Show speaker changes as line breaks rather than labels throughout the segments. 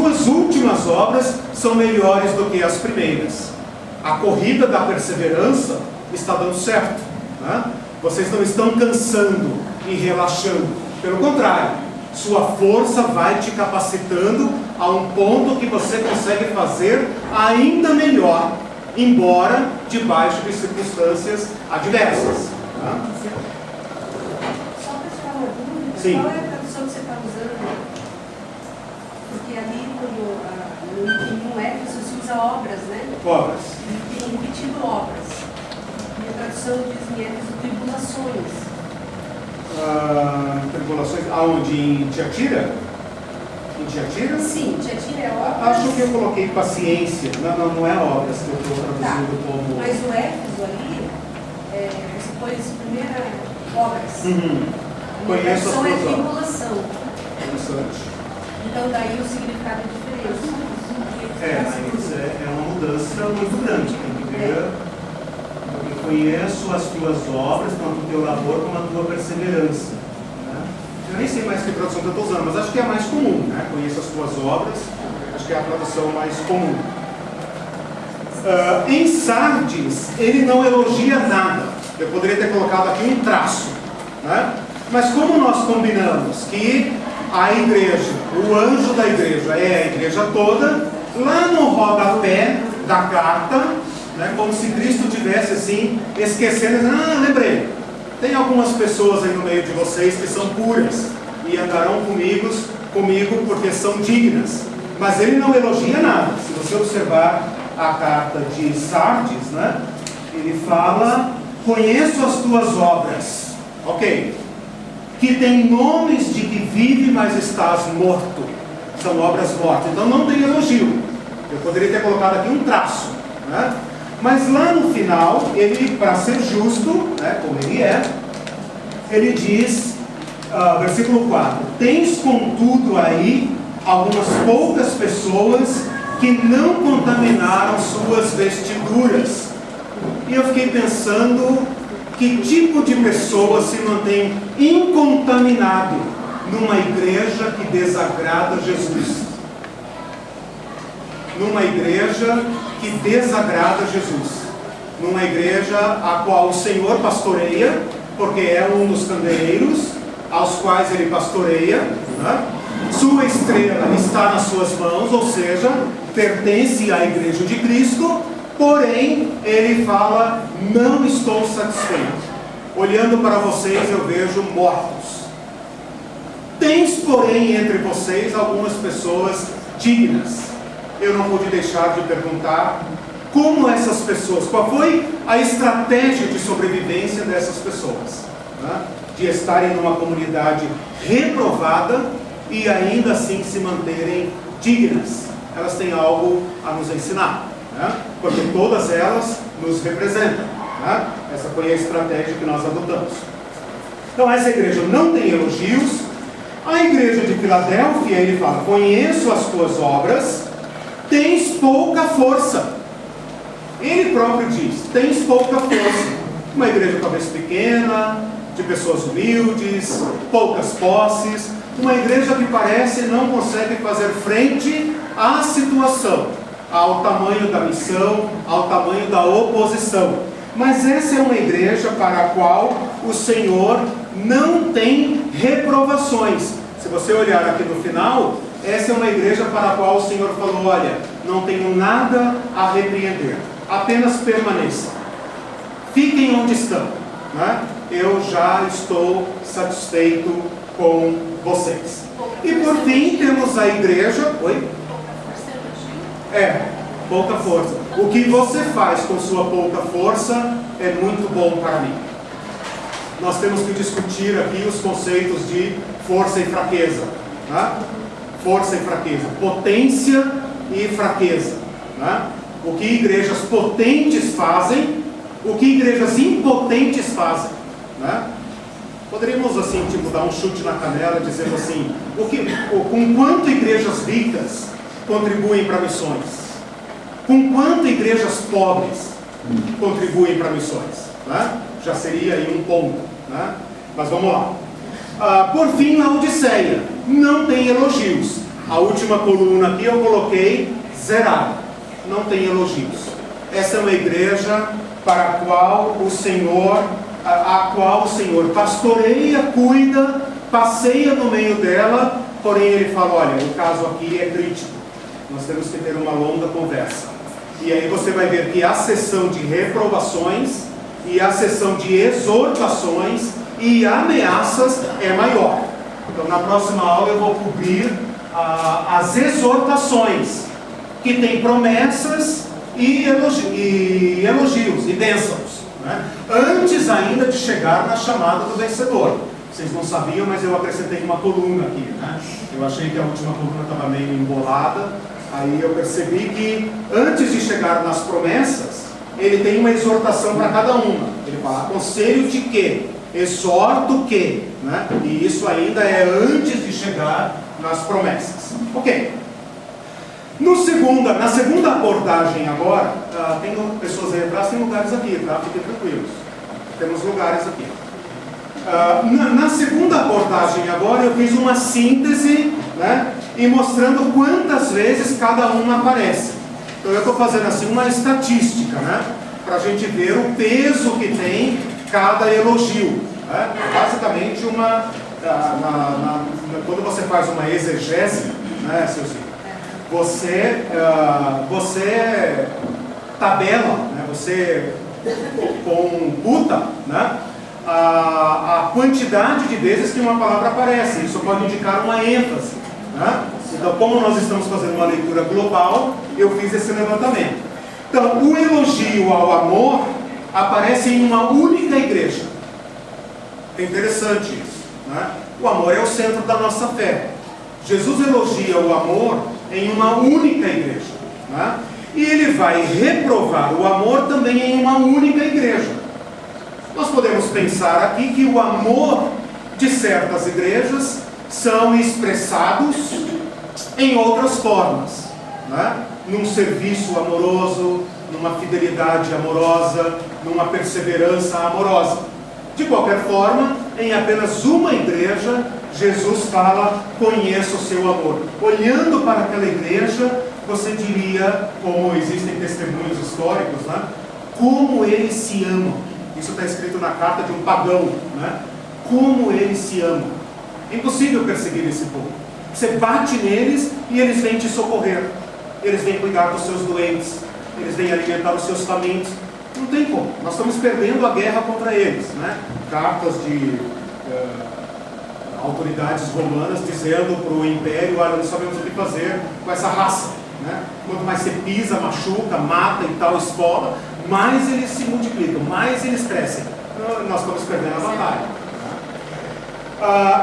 duas últimas obras são melhores do que as primeiras. A corrida da perseverança está dando certo, né? Vocês não estão cansando e relaxando. Pelo contrário, sua força vai te capacitando a um ponto que você consegue fazer ainda melhor, embora debaixo de circunstâncias adversas, né?
Só para tirar uma dúvida,
Sim.
qual é a tradução que você está usando? Porque ali no Éfeso se usa obras, né?
Obras.
E tem repetido obras. E a tradução diz em Éfeso tribulações.
Tribulações aonde? Em Tiatira? Em Tiatira?
Sim, Tiatira é obras.
Acho que eu coloquei paciência. Não é obras que eu estou traduzindo como...
Mas o Éfeso ali, você pôs primeira obras. A
Conheço as
tradução é
duas obras.
tribulação.
Interessante.
Então daí o significado é diferente.
Mas é uma mudança muito grande. Tem que ver. Eu conheço as tuas obras, tanto o teu labor como a tua perseverança, né? Eu nem sei mais que tradução que eu estou usando, mas acho que é a mais comum, né? Conheço as tuas obras, acho que é a tradução mais comum. Em Sardes, ele não elogia nada. Eu poderia ter colocado aqui um traço, né? Mas como nós combinamos que a igreja, o anjo da igreja é a igreja toda, lá no rodapé da carta, né, como se Cristo tivesse assim, esquecendo, lembrei, tem algumas pessoas aí no meio de vocês que são puras e andarão comigo porque são dignas, mas ele não elogia nada. Se você observar a carta de Sardes, né, ele fala: conheço as tuas obras, ok, que tem nomes de que vive, mas estás morto. São obras mortas, então não tem elogio. Eu poderia ter colocado aqui um traço, né? Mas lá no final, ele, para ser justo, né, como ele é, ele diz, versículo 4: tens contudo aí algumas poucas pessoas que não contaminaram suas vestiduras. E eu fiquei pensando, que tipo de pessoa se mantém incontaminado numa igreja que desagrada Jesus? Numa igreja que desagrada Jesus, numa igreja a qual o Senhor pastoreia, porque é um dos candeeiros aos quais ele pastoreia, né? Sua estrela está nas suas mãos, ou seja, pertence à igreja de Cristo, porém ele fala: não estou satisfeito, olhando para vocês eu vejo mortos. Tens porém entre vocês algumas pessoas dignas. Eu não pude deixar de perguntar como essas pessoas, qual foi a estratégia de sobrevivência dessas pessoas, né? De estarem numa comunidade reprovada e ainda assim se manterem dignas. Elas têm algo a nos ensinar, né? Porque todas elas nos representam, né? Essa foi a estratégia que nós adotamos. Então essa igreja não tem elogios. A igreja de Filadélfia, ele fala: conheço as tuas obras, tens pouca força. Ele próprio diz: tens pouca força. Uma igreja talvez pequena, de pessoas humildes, poucas posses, uma igreja que parece não consegue fazer frente à situação, ao tamanho da missão, ao tamanho da oposição. Mas essa é uma igreja para a qual o Senhor não tem reprovações. Se você olhar aqui no final, essa é uma igreja para a qual o Senhor falou: olha, não tenho nada a repreender, apenas permaneçam, fiquem onde estão, né? Eu já estou satisfeito com vocês. E por fim temos a igreja... Oi? Pouca força. O que você faz com sua pouca força é muito bom para mim. Nós temos que discutir aqui os conceitos de força e fraqueza, né? Força e fraqueza, potência e fraqueza, né? O que igrejas potentes fazem, o que igrejas impotentes fazem, né? Poderíamos assim, tipo, dar um chute na canela dizendo assim: com quanto igrejas ricas contribuem para missões? Com quanto igrejas pobres contribuem para missões, né? Já seria aí um ponto, né? Mas vamos lá. Por fim, Laodiceia não tem elogios. A última coluna aqui eu coloquei zerado. Não tem elogios. Essa é uma igreja para a qual o Senhor pastoreia, cuida, passeia no meio dela, porém ele fala, olha, o caso aqui é crítico. Nós temos que ter uma longa conversa. E aí você vai ver que a sessão de reprovações e a sessão de exortações e ameaças é maior. Então na próxima aula eu vou cobrir as exortações, que tem promessas e elogios e bênçãos, né? Antes ainda de chegar na chamada do vencedor. Vocês não sabiam, mas eu acrescentei uma coluna aqui, né? Eu achei que a última coluna estava meio embolada. Aí eu percebi que antes de chegar nas promessas, ele tem uma exortação para cada uma. Ele fala, aconselho de quê? Exorto que, né? E isso ainda é antes de chegar nas promessas. Ok. Na segunda abordagem agora, tem pessoas aí atrás, tem lugares aqui, tá? Fiquem tranquilos. Temos lugares aqui. Na segunda abordagem agora, eu fiz uma síntese, né? E mostrando quantas vezes cada uma aparece. Então eu estou fazendo assim uma estatística, né? Para a gente ver o peso que tem cada elogio, né? Basicamente quando você faz uma exegese, né, Celcinho? Você tabela, né? Você computa, né? A quantidade de vezes que uma palavra aparece. Isso pode indicar uma ênfase, né? Então, como nós estamos fazendo uma leitura global, eu fiz esse levantamento. Então, o elogio ao amor aparece em uma única igreja. É interessante isso, né? O amor é o centro da nossa fé. Jesus elogia o amor em uma única igreja, né? E ele vai reprovar o amor também em uma única igreja. Nós podemos pensar aqui que o amor de certas igrejas são expressados em outras formas, né? Num serviço amoroso, numa fidelidade amorosa, numa perseverança amorosa. De qualquer forma, em apenas uma igreja, Jesus fala, conheça o seu amor. Olhando para aquela igreja, você diria, como existem testemunhos históricos, né? Como eles se amam. Isso está escrito na carta de um pagão, né? Como eles se amam. É impossível perseguir esse povo. Você bate neles e eles vêm te socorrer. Eles vêm cuidar dos seus doentes. Eles vêm alimentar os seus famintos. Não tem como. Nós estamos perdendo a guerra contra eles, né? Cartas de autoridades romanas dizendo para o império, olha, não sabemos o que fazer com essa raça, né? Quanto mais você pisa, machuca, mata e tal, esfola, mais eles se multiplicam, mais eles crescem. Nós estamos perdendo a batalha.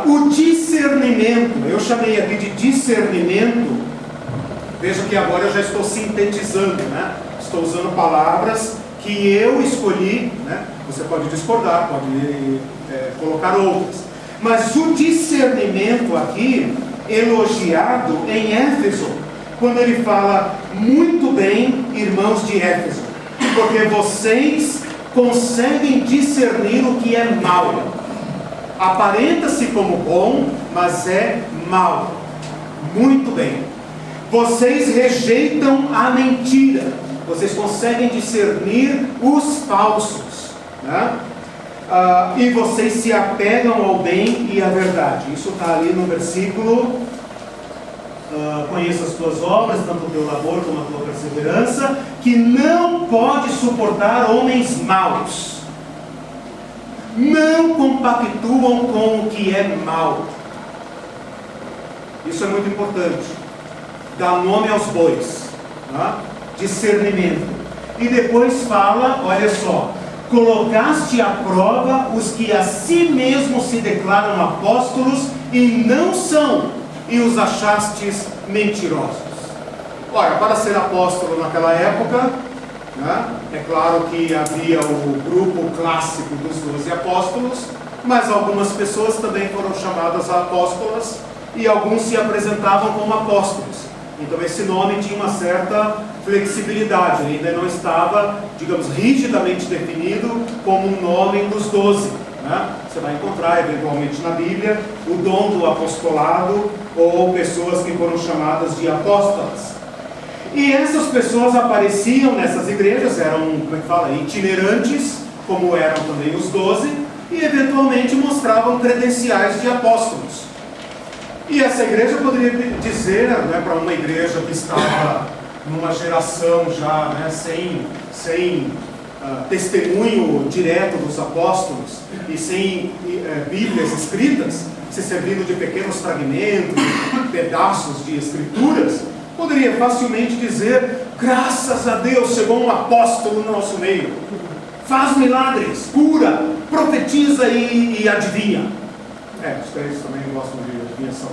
O discernimento, eu chamei aqui de discernimento. Veja que agora eu já estou sintetizando, né? Estou usando palavras que eu escolhi, né? Você pode discordar, pode colocar outras. Mas o discernimento aqui, elogiado em Éfeso, quando ele fala, muito bem, irmãos de Éfeso, porque vocês conseguem discernir o que é mal. Aparenta-se como bom, mas é mal. Muito bem. Vocês rejeitam a mentira. Vocês conseguem discernir os falsos, né? E vocês se apegam ao bem e à verdade. Isso está ali no versículo. Conheço as tuas obras, tanto o teu labor como a tua perseverança, que não pode suportar homens maus. Não compactuam com o que é mal. Isso é muito importante. Dá nome aos bois, né? Discernimento. E depois fala, olha só, colocaste à prova os que a si mesmos se declaram apóstolos e não são, e os achastes mentirosos. Ora, para ser apóstolo naquela época, né, é claro que havia o grupo clássico dos 12 apóstolos, mas algumas pessoas também foram chamadas a apóstolas e alguns se apresentavam como apóstolos. Então esse nome tinha uma certa flexibilidade, ainda não estava, digamos, rigidamente definido como um nome dos 12, né? Você vai encontrar eventualmente na Bíblia o dom do apostolado ou pessoas que foram chamadas de apóstolas. E essas pessoas apareciam nessas igrejas, eram, como é que fala, itinerantes, como eram também os 12, e eventualmente mostravam credenciais de apóstolos. E essa igreja poderia dizer, né, para uma igreja que estava numa geração já, né, sem testemunho direto dos apóstolos e sem Bíblias escritas, se servindo de pequenos fragmentos, pedaços de escrituras, poderia facilmente dizer: graças a Deus chegou um apóstolo no nosso meio, faz milagres, cura, profetiza e adivinha. Os crentes também gostam de adivinhação.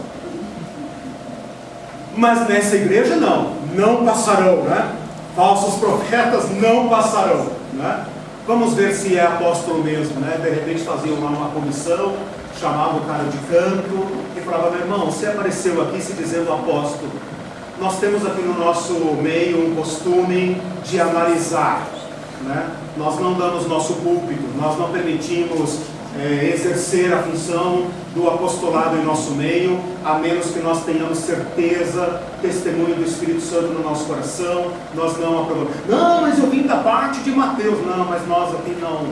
Mas nessa igreja não passarão, né? Falsos profetas não passarão, né? Vamos ver se é apóstolo mesmo, né? De repente faziam lá uma comissão, chamavam o cara de canto e falavam: meu irmão, você apareceu aqui se dizendo apóstolo. Nós temos aqui no nosso meio um costume de analisar, né? Nós não damos nosso púlpito, nós não permitimos exercer a função do apostolado em nosso meio, a menos que nós tenhamos certeza, testemunho do Espírito Santo no nosso coração. Nós não aprovamos. Não, mas eu vim da parte de Mateus. Não, mas nós aqui não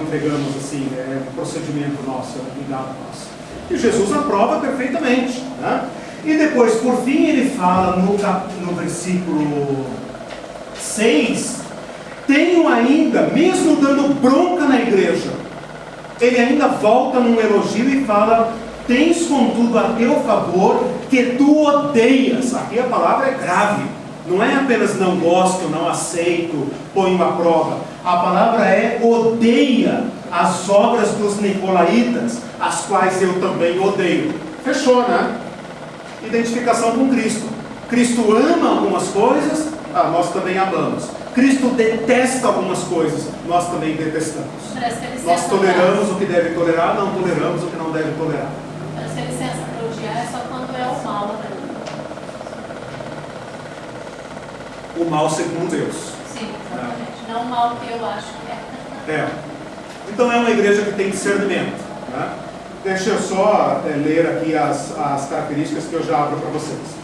entregamos assim, é um procedimento nosso, é um cuidado nosso. E Jesus aprova perfeitamente, né? E depois, por fim, ele fala no versículo 6, tenho ainda, mesmo dando bronca na igreja, ele ainda volta num elogio e fala: tens contudo a teu favor que tu odeias. Aqui a palavra é grave, não é apenas não gosto, não aceito, ponho à prova. A palavra é odeia as obras dos nicolaítas, as quais eu também odeio. Fechou, né? Identificação com Cristo. Cristo ama algumas coisas, nós também amamos. Cristo detesta algumas coisas, nós também detestamos. Nós toleramos o que deve tolerar, não toleramos o que não deve tolerar.
Parece que a licença para odiar é só quando é o mal, né?
O mal segundo Deus.
Sim, exatamente. Não o mal que eu acho que é.
Então é uma igreja que tem discernimento, né? Deixa eu só ler aqui as características que eu já abro para vocês.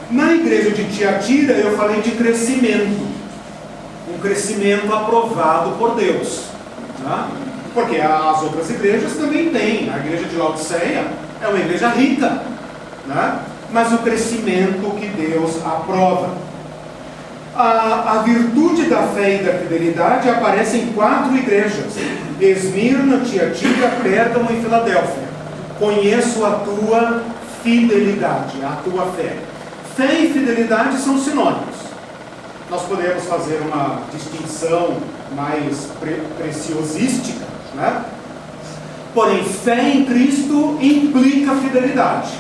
Na igreja de Tiatira eu falei de crescimento. Um crescimento aprovado por Deus, né? Porque as outras igrejas também têm. A igreja de Laodiceia é uma igreja rica, né? Mas o crescimento que Deus aprova. A virtude da fé e da fidelidade aparece em 4 igrejas: Esmirna, Tiatira, Pérgamo e Filadélfia. Conheço a tua fidelidade, a tua fé. Fé e fidelidade são sinônimos. Nós podemos fazer uma distinção mais preciosística, né? Porém, fé em Cristo implica fidelidade.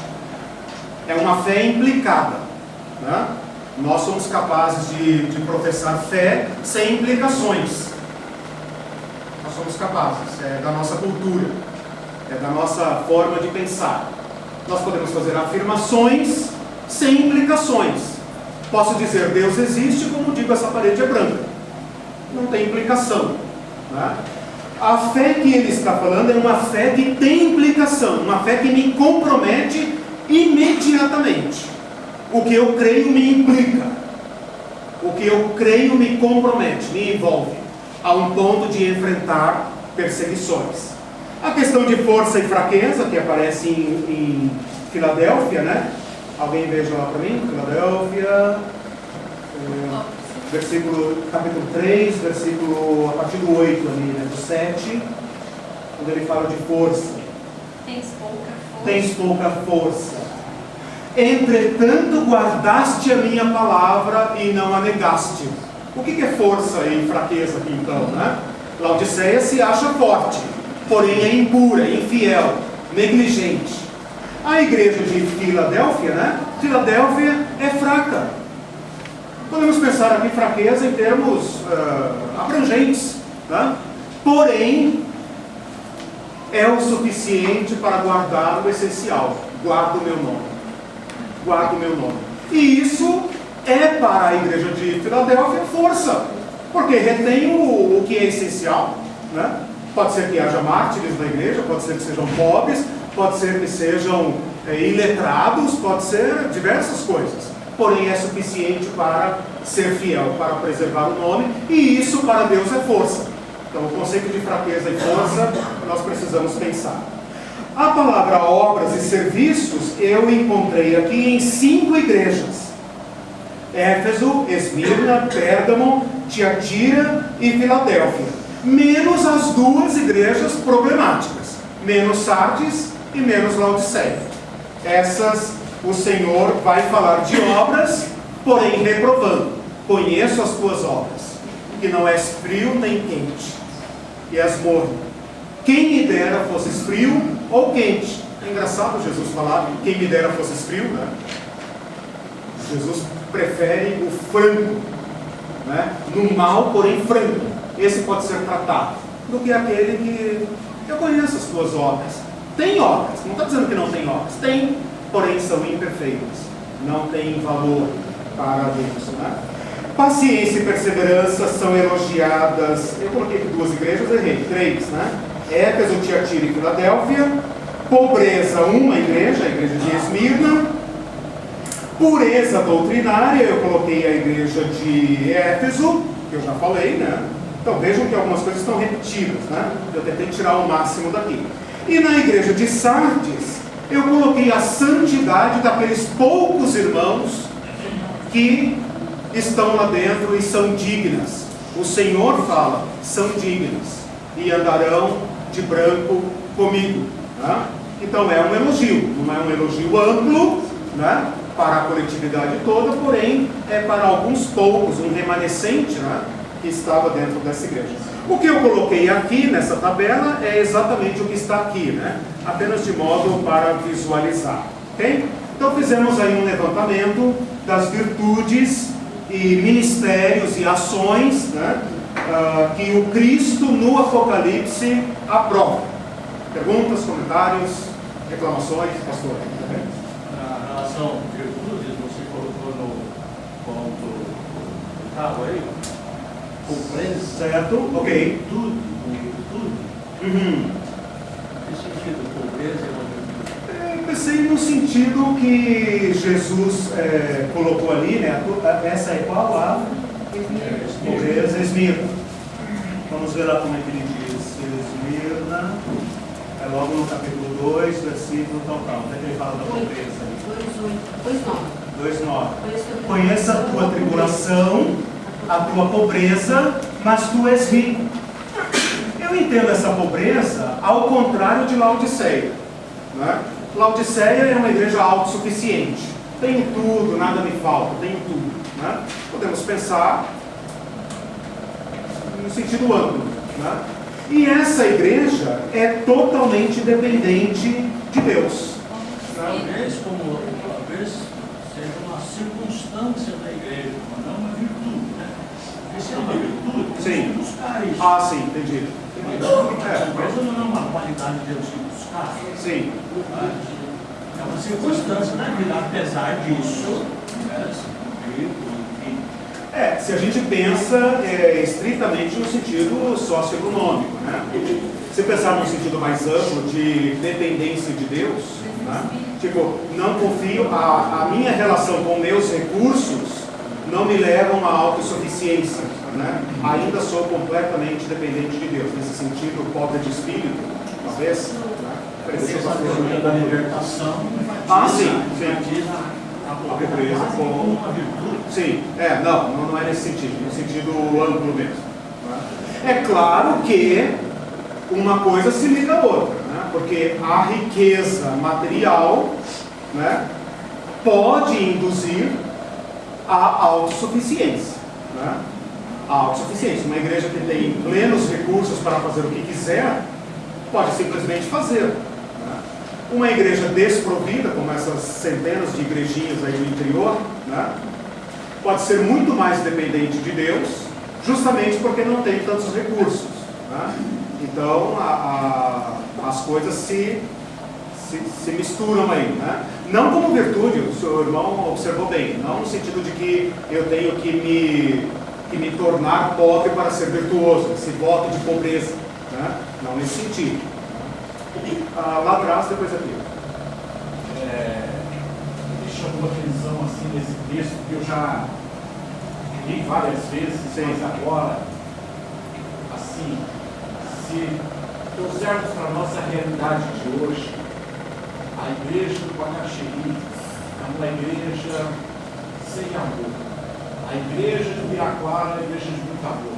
É uma fé implicada, né? Nós somos capazes de professar fé sem implicações. Nós somos capazes, é da nossa cultura, é da nossa forma de pensar. Nós podemos fazer afirmações sem implicações. Posso dizer Deus existe, como digo essa parede é branca. Não tem implicação, né? A fé que ele está falando é uma fé que tem implicação, uma fé que me compromete imediatamente. O que eu creio me implica. O que eu creio me compromete, me envolve, a um ponto de enfrentar perseguições. A questão de força e fraqueza, que aparece em Filadélfia, né? Alguém veja lá para mim, Filadélfia, capítulo 3, versículo, a partir do 8 ali, né, do 7, quando ele fala de força. Tens pouca força. Entretanto, guardaste a minha palavra e não a negaste. O que é força e fraqueza aqui então, né? Laodiceia se acha forte, porém é impura, infiel, negligente. A igreja de Filadélfia, né? Filadélfia é fraca. Podemos pensar aqui fraqueza em termos abrangentes, né? Porém, é o suficiente para guardar o essencial. Guardo o meu nome. Guardo o meu nome. E isso é para a igreja de Filadélfia força, porque retém o que é essencial, né? Pode ser que haja mártires na igreja, pode ser que sejam pobres, pode ser que sejam iletrados, pode ser diversas coisas. Porém, é suficiente para ser fiel, para preservar o nome, e isso para Deus é força. Então, o conceito de fraqueza e força, nós precisamos pensar. A palavra obras e serviços eu encontrei aqui em 5 igrejas: Éfeso, Esmirna, Pérgamo, Tiatira e Filadélfia, menos as 2 igrejas problemáticas, menos Sardes e menos Laodiceia. Essas o Senhor vai falar de obras, porém reprovando. Conheço as tuas obras, que não és frio nem quente, e és morno. Quem me dera fosses frio ou quente. É engraçado Jesus falar, quem me dera fosses frio, né? Jesus prefere o franco, né? No mal, porém franco. Esse pode ser tratado, do que aquele que eu conheço as tuas obras. Tem obras, não está dizendo que não tem obras, tem, porém são imperfeitas, não tem valor para Deus, né? Paciência e perseverança são elogiadas. Eu coloquei aqui 2 igrejas, errei, 3, né? Éfeso, Tiatira e Filadélfia. Pobreza, uma igreja, a igreja de Esmirna. Pureza doutrinária, eu coloquei a igreja de Éfeso, que eu já falei, né? Então vejam que algumas coisas estão repetidas, né? Eu tentei tirar o máximo daqui. E na igreja de Sardes, eu coloquei a santidade daqueles poucos irmãos que estão lá dentro e são dignas. O Senhor fala, são dignas e andarão de branco comigo, né? Então é um elogio, não é um elogio amplo, né, para a coletividade toda, porém é para alguns poucos, um remanescente, né, que estava dentro dessa igreja. O que eu coloquei aqui nessa tabela é exatamente o que está aqui, né, apenas de modo para visualizar, ok? Então fizemos aí um levantamento das virtudes e ministérios e ações, né, que o Cristo no Apocalipse aprova. Perguntas, comentários, reclamações, pastor?
Na relação virtudes, você colocou no ponto 8º aí, pobreza,
certo, ok.
virtude. Que sentido, pobreza é uma virtude?
Eu pensei no sentido que Jesus colocou ali, né? Essa é qual? A pobreza, Esmirna. Vamos ver lá como é que ele diz. Esmirna, é logo no capítulo 2, versículo tal. Onde é que ele fala da pobreza? 2:9. Conheça a tua tribulação, a tua pobreza, mas tu és rico. Eu entendo essa pobreza ao contrário de Laodiceia, né? Laodiceia é uma igreja autossuficiente. Tenho tudo, nada me falta, tenho tudo, né? Podemos pensar no sentido amplo, né? E essa igreja é totalmente dependente de Deus.
Talvez seja uma circunstância da igreja, mas não uma virtude, né? Porque se é uma virtude, tem que buscar isso.
Ah, sim, entendi.
A pobreza não é uma qualidade de Deus que buscar.
Sim.
É uma circunstância da vida, apesar disso, né?
Se a gente pensa estritamente no sentido socioeconômico, né? Se pensar no sentido mais amplo de dependência de Deus, né? Tipo, não confio, a minha relação com meus recursos não me levam à autossuficiência, né? Ainda sou completamente dependente de Deus, nesse sentido, pobre de espírito, talvez, né?
Essa teoria da libertação.
Sim.
A pobreza como uma virtude.
Sim, não é nesse sentido, no sentido amplo mesmo, né? É claro que uma coisa se liga à outra, né? Porque a riqueza material, né, pode induzir a autossuficiência, né? A autossuficiência. Uma igreja que tem plenos recursos para fazer o que quiser, pode simplesmente fazer. Uma igreja desprovida, como essas centenas de igrejinhas aí no interior, né, pode ser muito mais dependente de Deus, justamente porque não tem tantos recursos, né? Então as coisas se misturam aí, né? Não como virtude, o seu irmão observou bem, não no sentido de que eu tenho que me tornar pobre para ser virtuoso, esse voto de pobreza, né? Não nesse sentido. Lá atrás, depois aqui.
Me chamou a atenção assim nesse texto que eu já li várias vezes, mas agora, assim, se trouxermos para a nossa realidade de hoje, a igreja do Guanaxeri é uma igreja sem amor. A igreja de Viraquara é a igreja de muito amor.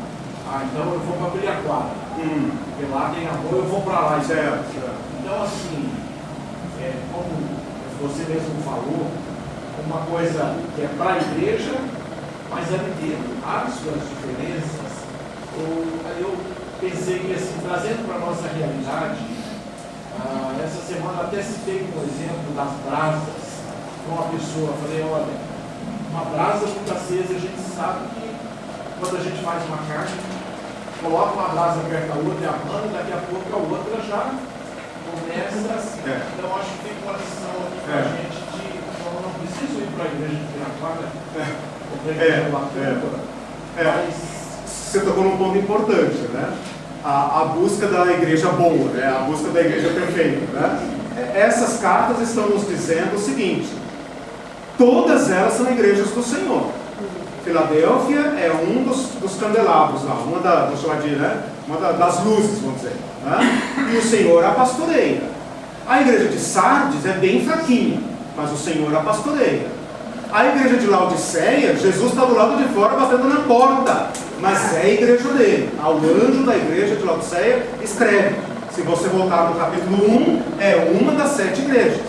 Então eu vou para Viraquara. Porque lá tem amor, eu vou para lá. Então, assim, como você mesmo falou, uma coisa que é para a igreja, mas ali dentro há suas diferenças. Eu pensei que, assim, trazendo para a nossa realidade, essa semana até citei um exemplo das brasas com uma pessoa. Falei, olha, uma brasa muito acesa, a gente sabe que quando a gente faz uma carne, coloca uma brasa perto da outra e a mão, e daqui a pouco a outra já começa assim. Então acho que tem uma lição aqui para a gente de eu não preciso ir para a igreja de Viraquara ou para a igreja de Latuba, mas
você tocou num ponto importante, né? A busca da igreja boa, né? A busca da igreja perfeita, né? Essas cartas estão nos dizendo o seguinte: todas elas são igrejas do Senhor. Filadélfia é um dos candelabros lá, uma das luzes, vamos dizer, né? E o Senhor a pastoreia. A igreja de Sardes é bem fraquinha, mas o Senhor a pastoreia. A igreja de Laodiceia, Jesus está do lado de fora batendo na porta, mas é a igreja dele. Ao anjo da igreja de Laodiceia escreve. Se você voltar no capítulo 1, é uma das 7 igrejas.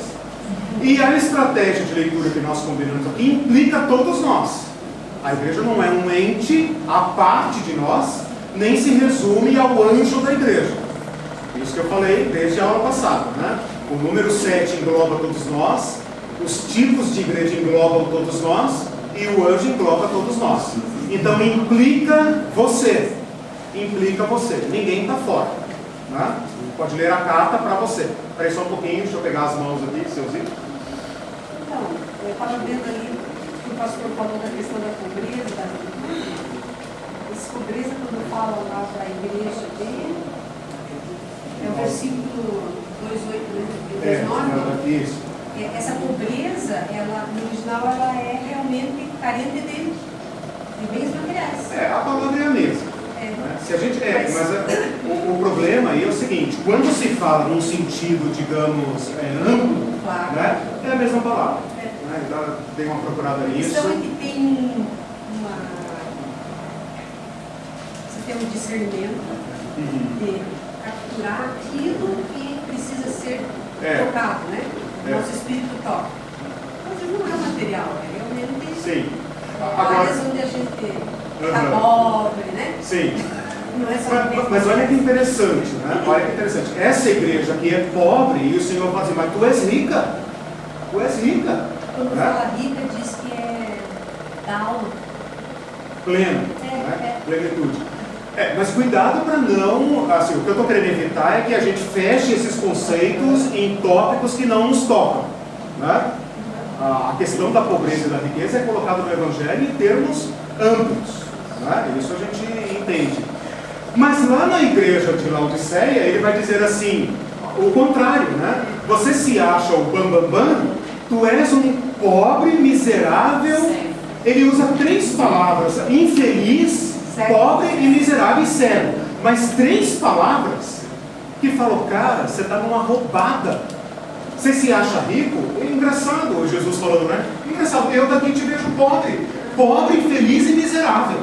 E a estratégia de leitura que nós combinamos aqui implica todos nós. A igreja não é um ente à parte de nós, nem se resume ao anjo da igreja. Isso que eu falei desde a aula passada, né? O número 7 engloba todos nós, os tipos de igreja englobam todos nós, e o anjo engloba todos nós. Então implica você. Ninguém está fora, né? Pode ler a carta para você. Espera aí só um pouquinho, deixa eu pegar as mãos aqui, seuzinho.
Então, eu estava vendo ali que o pastor falou da questão da pobreza. Essa pobreza, quando fala lá para a igreja dele, é o versículo 2:8,
Isso.
Essa pobreza, ela, no original, ela é realmente carente de bens materiais.
A palavra é a mesma. Se a gente, o problema aí é o seguinte: quando se fala num sentido, digamos, amplo,
Claro.
né, é a mesma palavra. Já dei uma procurada
A
nisso.
questão é que tem você tem um discernimento de capturar aquilo que precisa ser tocado, né? Nosso espírito toca. Mas não é material, é realmente áreas onde a gente está pobre, né?
Sim.
Não é só
Mas olha que interessante, né? Olha que interessante. Essa igreja aqui é pobre e o Senhor fala assim: mas tu és rica. Tu és rica.
Quando
né?
fala rica, diz que é da alma.
Pleno. Né? Plenitude. Mas cuidado para não... Assim, o que eu estou querendo evitar é que a gente feche esses conceitos em tópicos que não nos tocam. Né? A questão da pobreza e da riqueza é colocada no Evangelho em termos amplos. Né? Isso a gente entende. Mas lá na igreja de Laodiceia, ele vai dizer assim, o contrário, né? Você se acha o bambambam, tu és um pobre, miserável. Ele usa 3 palavras: infeliz, pobre e miserável e cego. Mas 3 palavras que falam: cara, você está numa roubada. Você se acha rico? É engraçado, Jesus falando, né? Engraçado, eu daqui te vejo pobre. Pobre, infeliz e miserável.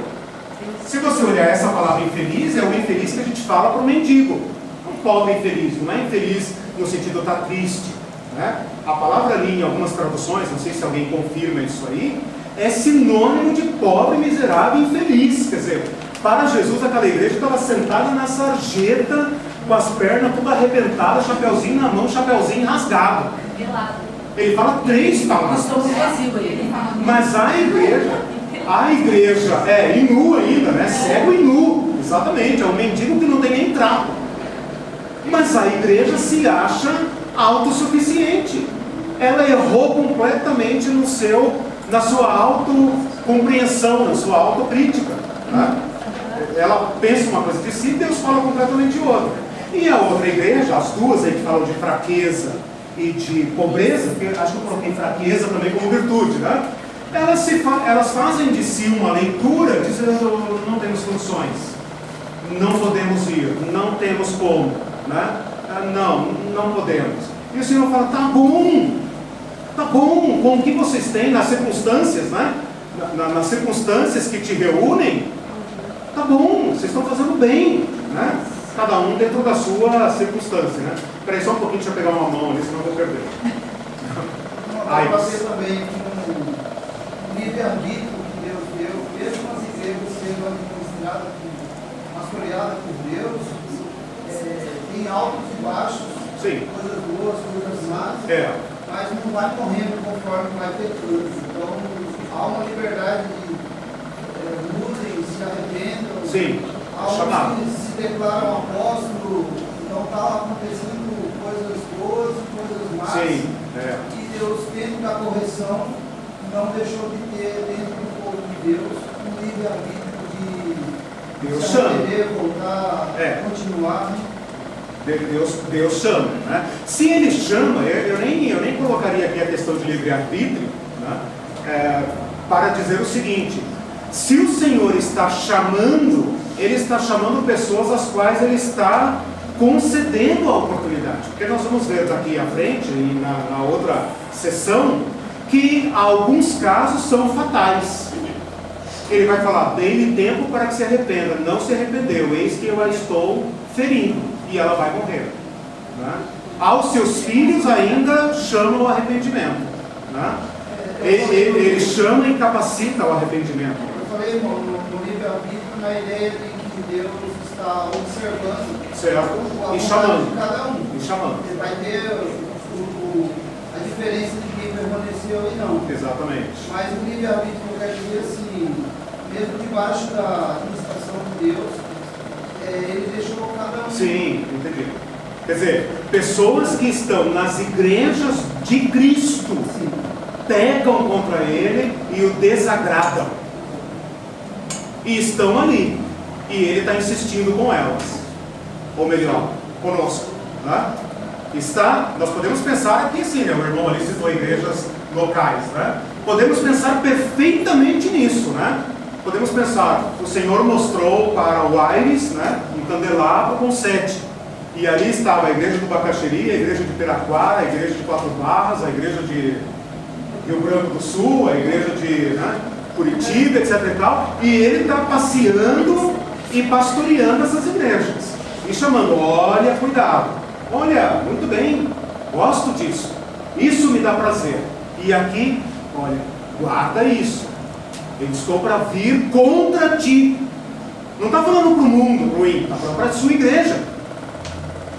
Se você olhar essa palavra infeliz, é o infeliz que a gente fala para o mendigo. Um pobre infeliz, não é infeliz no sentido de estar triste. Né? A palavra ali em algumas traduções, não sei se alguém confirma isso aí, é sinônimo de pobre, miserável e infeliz. Quer dizer, para Jesus aquela igreja estava sentada na sarjeta, com as pernas tudo arrebentadas, chapeuzinho na mão, chapeuzinho rasgado. Ele fala 3 palavras. Mas a igreja é e nu ainda, né? Cego e nu. Exatamente, é um mendigo que não tem nem trapo. Mas a igreja se acha autossuficiente. Ela errou completamente na sua autocompreensão, na sua autocrítica. Né? ela pensa uma coisa de si, Deus fala completamente outra. E a outra igreja, as duas aí que falam de fraqueza e de pobreza, porque acho que eu coloquei fraqueza também como virtude, né? Elas fazem de si uma leitura dizendo: não temos condições, não podemos ir, não temos como, né? Não podemos. E o Senhor fala: tá bom, com o que vocês têm nas circunstâncias, né? Nas circunstâncias que te reúnem, tá bom, vocês estão fazendo bem, né? Cada um dentro da sua circunstância, né? Peraí só um pouquinho, deixa eu pegar uma mão ali, senão eu vou perder.
Dá para ver também que um livre-arbítrio que Deus deu, mesmo as igrejas sendo administradas, pastoreadas por Deus, tem altos e baixos,
Sim.
coisas boas, coisas más, mas não vai correndo conforme vai ter tudo. Então há uma liberdade de mudem, se arrependam.
Sim.
Há uns que se declaram apóstolo, então está acontecendo coisas boas e coisas más.
Sim.
E Deus, dentro da correção, não deixou de ter dentro do povo de Deus um livre-arbítrio de
Deus
se
chama.
arrepender, voltar, continuar.
Deus chama, né? Se Ele chama, eu nem colocaria aqui a questão de livre-arbítrio, né? Para dizer o seguinte: se o Senhor está chamando, Ele está chamando pessoas às quais Ele está concedendo a oportunidade. Porque nós vamos ver daqui à frente, e na outra sessão, que alguns casos são fatais. Ele vai falar: dê-lhe tempo para que se arrependa. Não se arrependeu, eis que eu a estou ferindo. E ela vai morrer, né? Aos seus filhos ainda chama o arrependimento, né? Ele chama e capacita o arrependimento.
Eu falei no livre-arbítrio na ideia de que Deus está observando,
certo?
A
E chamando.
de cada um.
E chamando.
Ele vai ter a diferença de quem permaneceu e não.
Exatamente.
Mas o livre-arbítrio, eu quero dizer assim, mesmo debaixo da administração de Deus, ele deixou cada um.
Sim, entendi. Quer dizer, pessoas que estão nas igrejas de Cristo pegam contra ele e o desagradam. E estão ali. E ele está insistindo com elas. Ou melhor, conosco. Né? Nós podemos pensar aqui assim, né? O irmão ali citou igrejas locais, né? Podemos pensar perfeitamente nisso, né? Podemos pensar: o Senhor mostrou para o Aires, né, um candelabro com 7. E ali estava a igreja do Bacaxeri, a igreja de Piraquara, a igreja de Quatro Barras, a igreja de Rio Branco do Sul, a igreja de Curitiba, etc. e tal. E ele está passeando e pastoreando essas igrejas. E chamando: olha, cuidado. Olha, muito bem, gosto disso. Isso me dá prazer. E aqui, olha, guarda isso. Eu estou para vir contra ti. Não está falando para o mundo ruim, está falando para a sua igreja.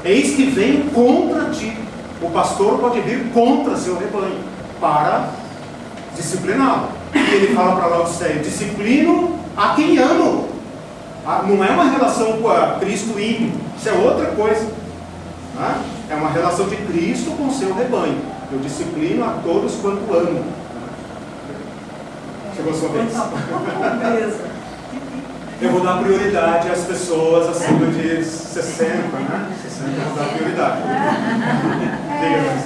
Eis que vem contra ti. O pastor pode vir contra seu rebanho para discipliná-lo. E ele fala para Laodiceia: disciplino a quem amo. Não é uma relação com a Cristo ímpio, isso é outra coisa. Né? É uma relação de Cristo com seu rebanho. Eu disciplino a todos quanto amo. Chegou a sua vez. Eu vou dar prioridade às pessoas acima de 60, né? 60 eu vou dar prioridade.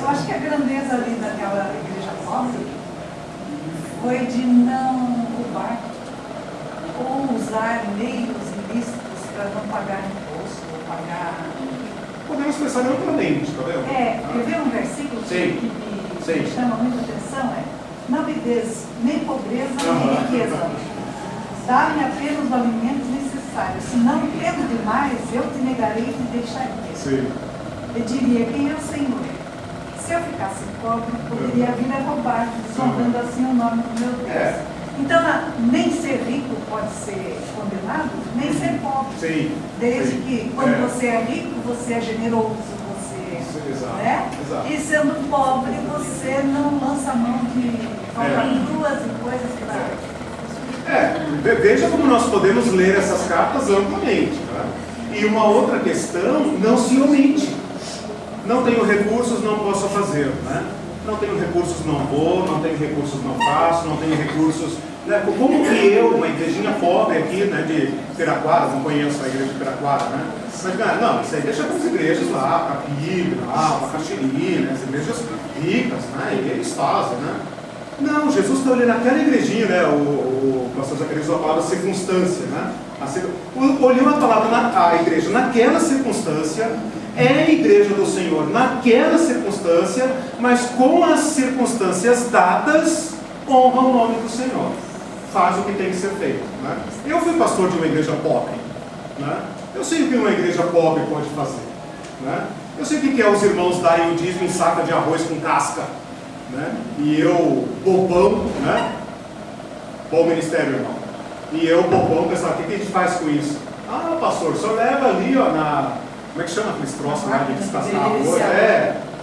Eu acho que a grandeza ali daquela igreja pobre foi de não roubar ou usar meios ilícitos para não pagar imposto ou pagar.
Podemos pensar em outra mente, tá vendo?
Quer ver um versículo que me chama muita atenção? Não me des nem pobreza nem riqueza. Dá-me apenas o alimento necessário. Se não tendo demais, eu te negarei e te deixaria.
Sim.
Eu diria: quem é o Senhor? Se eu ficasse pobre, poderia vir a roubar, desonrando assim o nome do meu Deus. Então, nem ser rico pode ser condenado, nem ser pobre.
Sim.
Desde que, quando você é rico, você é generoso, né?
Exato.
E sendo pobre, você não lança mão de falcatruas e coisas para...
Veja como nós podemos ler essas cartas amplamente. Tá? E uma outra questão: não se omite. Não tenho recursos, não posso fazer. Né? Não tenho recursos, não vou. Não tenho recursos, não faço. Não tenho recursos, Né? Como que eu, uma igrejinha pobre aqui, né, de Piraquara, não conheço a igreja de Piraquara, né? Mas, não, isso aí deixa para as igrejas lá, Capibe, lá, Macaxiri, né? As igrejas ricas, né? E eles fazem, né? Não, Jesus está olhando aquela igrejinha, né? O pastor Zacarias usou a palavra circunstância, né? Olhou a palavra, a igreja naquela circunstância, é a igreja do Senhor naquela circunstância, mas com as circunstâncias dadas, honra o nome do Senhor. Faz o que tem que ser feito, né? Eu fui pastor de uma igreja pobre, né? Eu sei o que uma igreja pobre pode fazer, né? Eu sei o que é os irmãos darem o dízimo em saca de arroz com casca, né? E eu, bobão, né? Bom ministério, irmão. E eu, bobão, pensava, o que a gente faz com isso? Ah, pastor, o senhor leva ali, ó, na... Como é que chama aqueles troços lá de descascar arroz?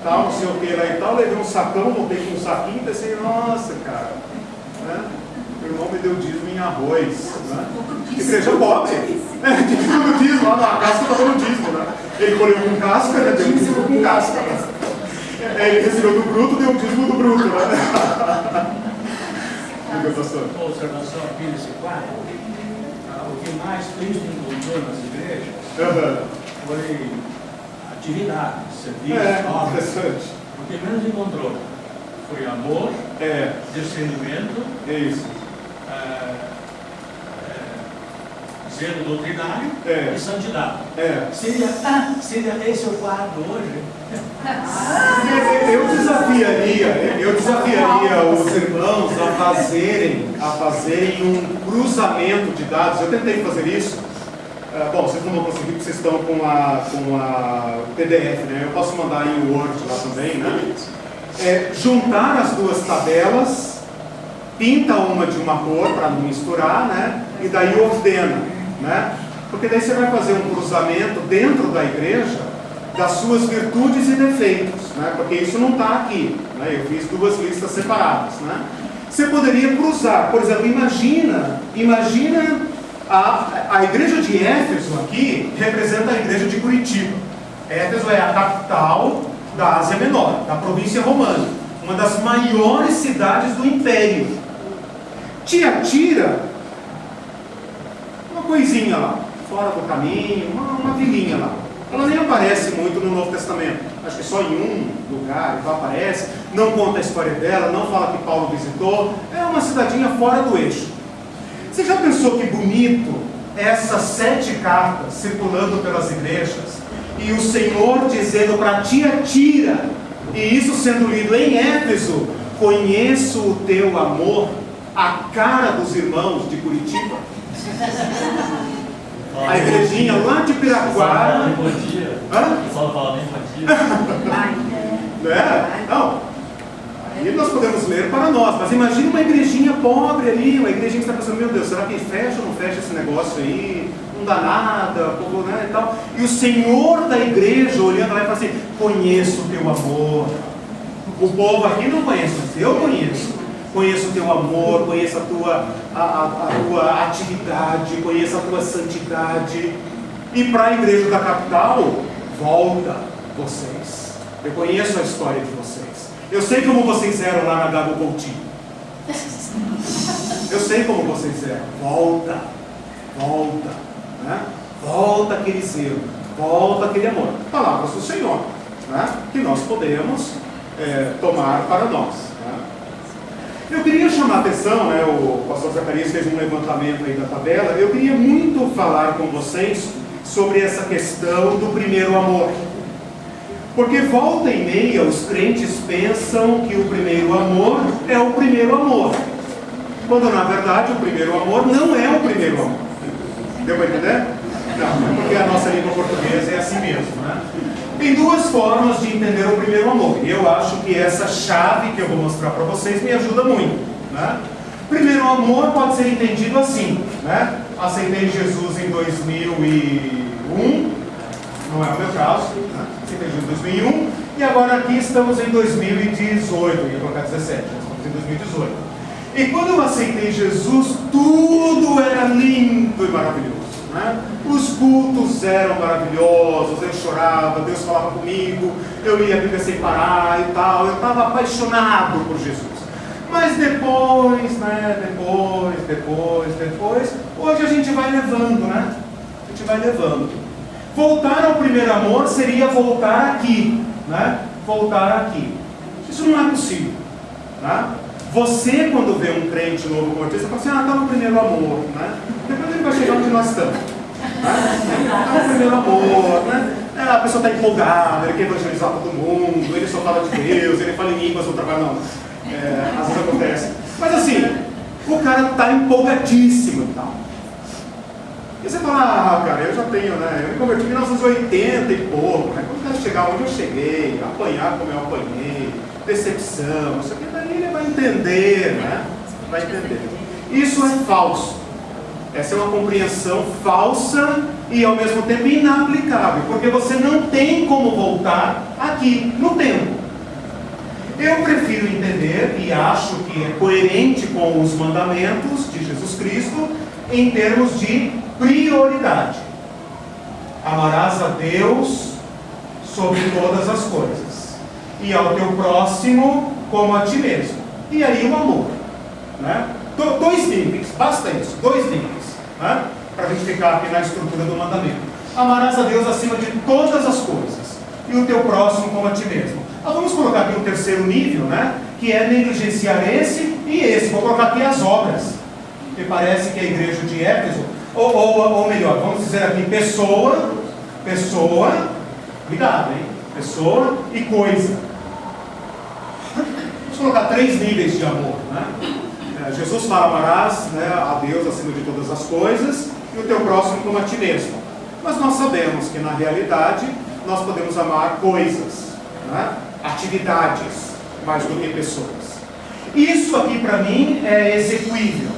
Tal, não sei o que lá e tal. Levei um sacão, voltei com um saquinho e pensei, nossa, cara, né? Meu irmão me deu dízimo em arroz, né? Igreja pobre. Dízimo do dízimo, lá na casca estava no dízimo, né? Ele colheu com casca, né? Deu dízimo com casca, né? Ele recebeu do bruto, deu dízimo do bruto, né? Diga, pastor.
Uma observação aqui nesse quadro. O que mais Cristo encontrou nas igrejas foi atividade, serviço, obras.
Interessante.
O que menos encontrou foi amor, discernimento, zelo doutrinário e santidade. Seria esse o quadro hoje?
Eu desafiaria os irmãos a fazerem um cruzamento de dados. Eu tentei fazer isso. Bom, vocês não vão conseguir porque vocês estão com a PDF, né? Eu posso mandar em Word lá também, né? Juntar as duas tabelas, pinta uma de uma cor para não misturar, né? E daí ordena, né? Porque daí você vai fazer um cruzamento dentro da igreja das suas virtudes e defeitos, né? Porque isso não está aqui, né? Eu fiz duas listas separadas, né? Você poderia cruzar, por exemplo, imagina a igreja de Éfeso aqui representa a igreja de Curitiba. Éfeso é a capital da Ásia Menor, da província romana, uma das maiores cidades do império. Tiatira, uma coisinha lá, fora do caminho, uma vilinha lá. Ela nem aparece muito no Novo Testamento, acho que só em um lugar então aparece, não conta a história dela, não fala que Paulo visitou, é uma cidadinha fora do eixo. Você já pensou que bonito essas 7 cartas circulando pelas igrejas e o Senhor dizendo para Tiatira, e isso sendo lido em Éfeso, conheço o teu amor, a cara dos irmãos de Curitiba? A igrejinha lá de Piraquara.
Só fala nem
né? Não. E nós podemos ler para nós, mas imagine uma igrejinha pobre ali, uma igrejinha que está pensando, meu Deus, será que fecha ou não fecha esse negócio aí? Não dá nada, povo, né, e tal. E o Senhor da igreja olhando lá e fala assim, conheço o teu amor. O povo aqui não conhece, mas eu conheço. Conheço o teu amor, conheço a tua atividade, conheço a tua santidade. E para a igreja da capital, volta vocês. Eu conheço a história de vocês. Eu sei como vocês eram lá na Gago Coutinho. Eu sei como vocês eram. Volta. Né? Volta aquele zelo. Volta aquele amor. Palavras do Senhor, né? Que nós podemos tomar para nós. Né? Eu queria chamar a atenção, né? O pastor Zacarias fez um levantamento aí da tabela. Eu queria muito falar com vocês sobre essa questão do primeiro amor. Porque volta e meia os crentes pensam que o primeiro amor é o primeiro amor, quando na verdade o primeiro amor não é o primeiro amor. Deu para entender? Não, porque a nossa língua portuguesa é assim mesmo, né? Tem duas formas de entender o primeiro amor, e eu acho que essa chave que eu vou mostrar para vocês me ajuda muito, né? Primeiro amor pode ser entendido assim, né? Aceitei Jesus em 2001, não é o meu caso, né? Aceitei Jesus em 2001, e agora aqui estamos em 2018, eu ia colocar 17, nós estamos em 2018. E quando eu aceitei Jesus, tudo era lindo e maravilhoso, né? Os cultos eram maravilhosos, eu chorava, Deus falava comigo, eu lia a Bíblia sem parar e tal, eu estava apaixonado por Jesus. Mas depois, vai levando, né? A gente vai levando. Voltar ao primeiro amor seria voltar aqui, né? Voltar aqui. Isso não é possível, né? Você, quando vê um crente novo convertido, você fala assim, está no primeiro amor, né? Depois ele vai chegar onde nós estamos. Está no primeiro amor, né? A pessoa está empolgada, ele quer evangelizar todo mundo, ele só fala de Deus, ele fala em línguas, não trabalha, não. Às vezes acontece. Mas assim, o cara está empolgadíssimo e tal. E você fala, cara, eu já tenho, né? Eu me converti em 1980 e pouco, né? Quando eu quero chegar onde eu cheguei, apanhar como eu apanhei, decepção, isso aqui, daí ele vai entender, né? Vai entender. Isso é falso. Essa é uma compreensão falsa e ao mesmo tempo inaplicável, porque você não tem como voltar aqui no tempo. Eu prefiro entender e acho que é coerente com os mandamentos de Jesus Cristo em termos de prioridade. Amarás a Deus sobre todas as coisas e ao teu próximo como a ti mesmo. E aí o amor, né? Dois níveis, basta isso, dois níveis, né? Para a gente ficar aqui na estrutura do mandamento. Amarás a Deus acima de todas as coisas e o teu próximo como a ti mesmo. Vamos colocar aqui o terceiro nível, né? Que é negligenciar esse e esse. Vou colocar aqui as obras, que parece que a igreja de Éfeso, ou melhor, vamos dizer aqui pessoa, cuidado, hein? Pessoa e coisa. Vamos colocar 3 níveis de amor, né? Jesus fala, amarás, né, a Deus acima de todas as coisas e o teu próximo como a ti mesmo. Mas nós sabemos que na realidade nós podemos amar coisas, né? Atividades, mais do que pessoas. Isso aqui para mim é execuível.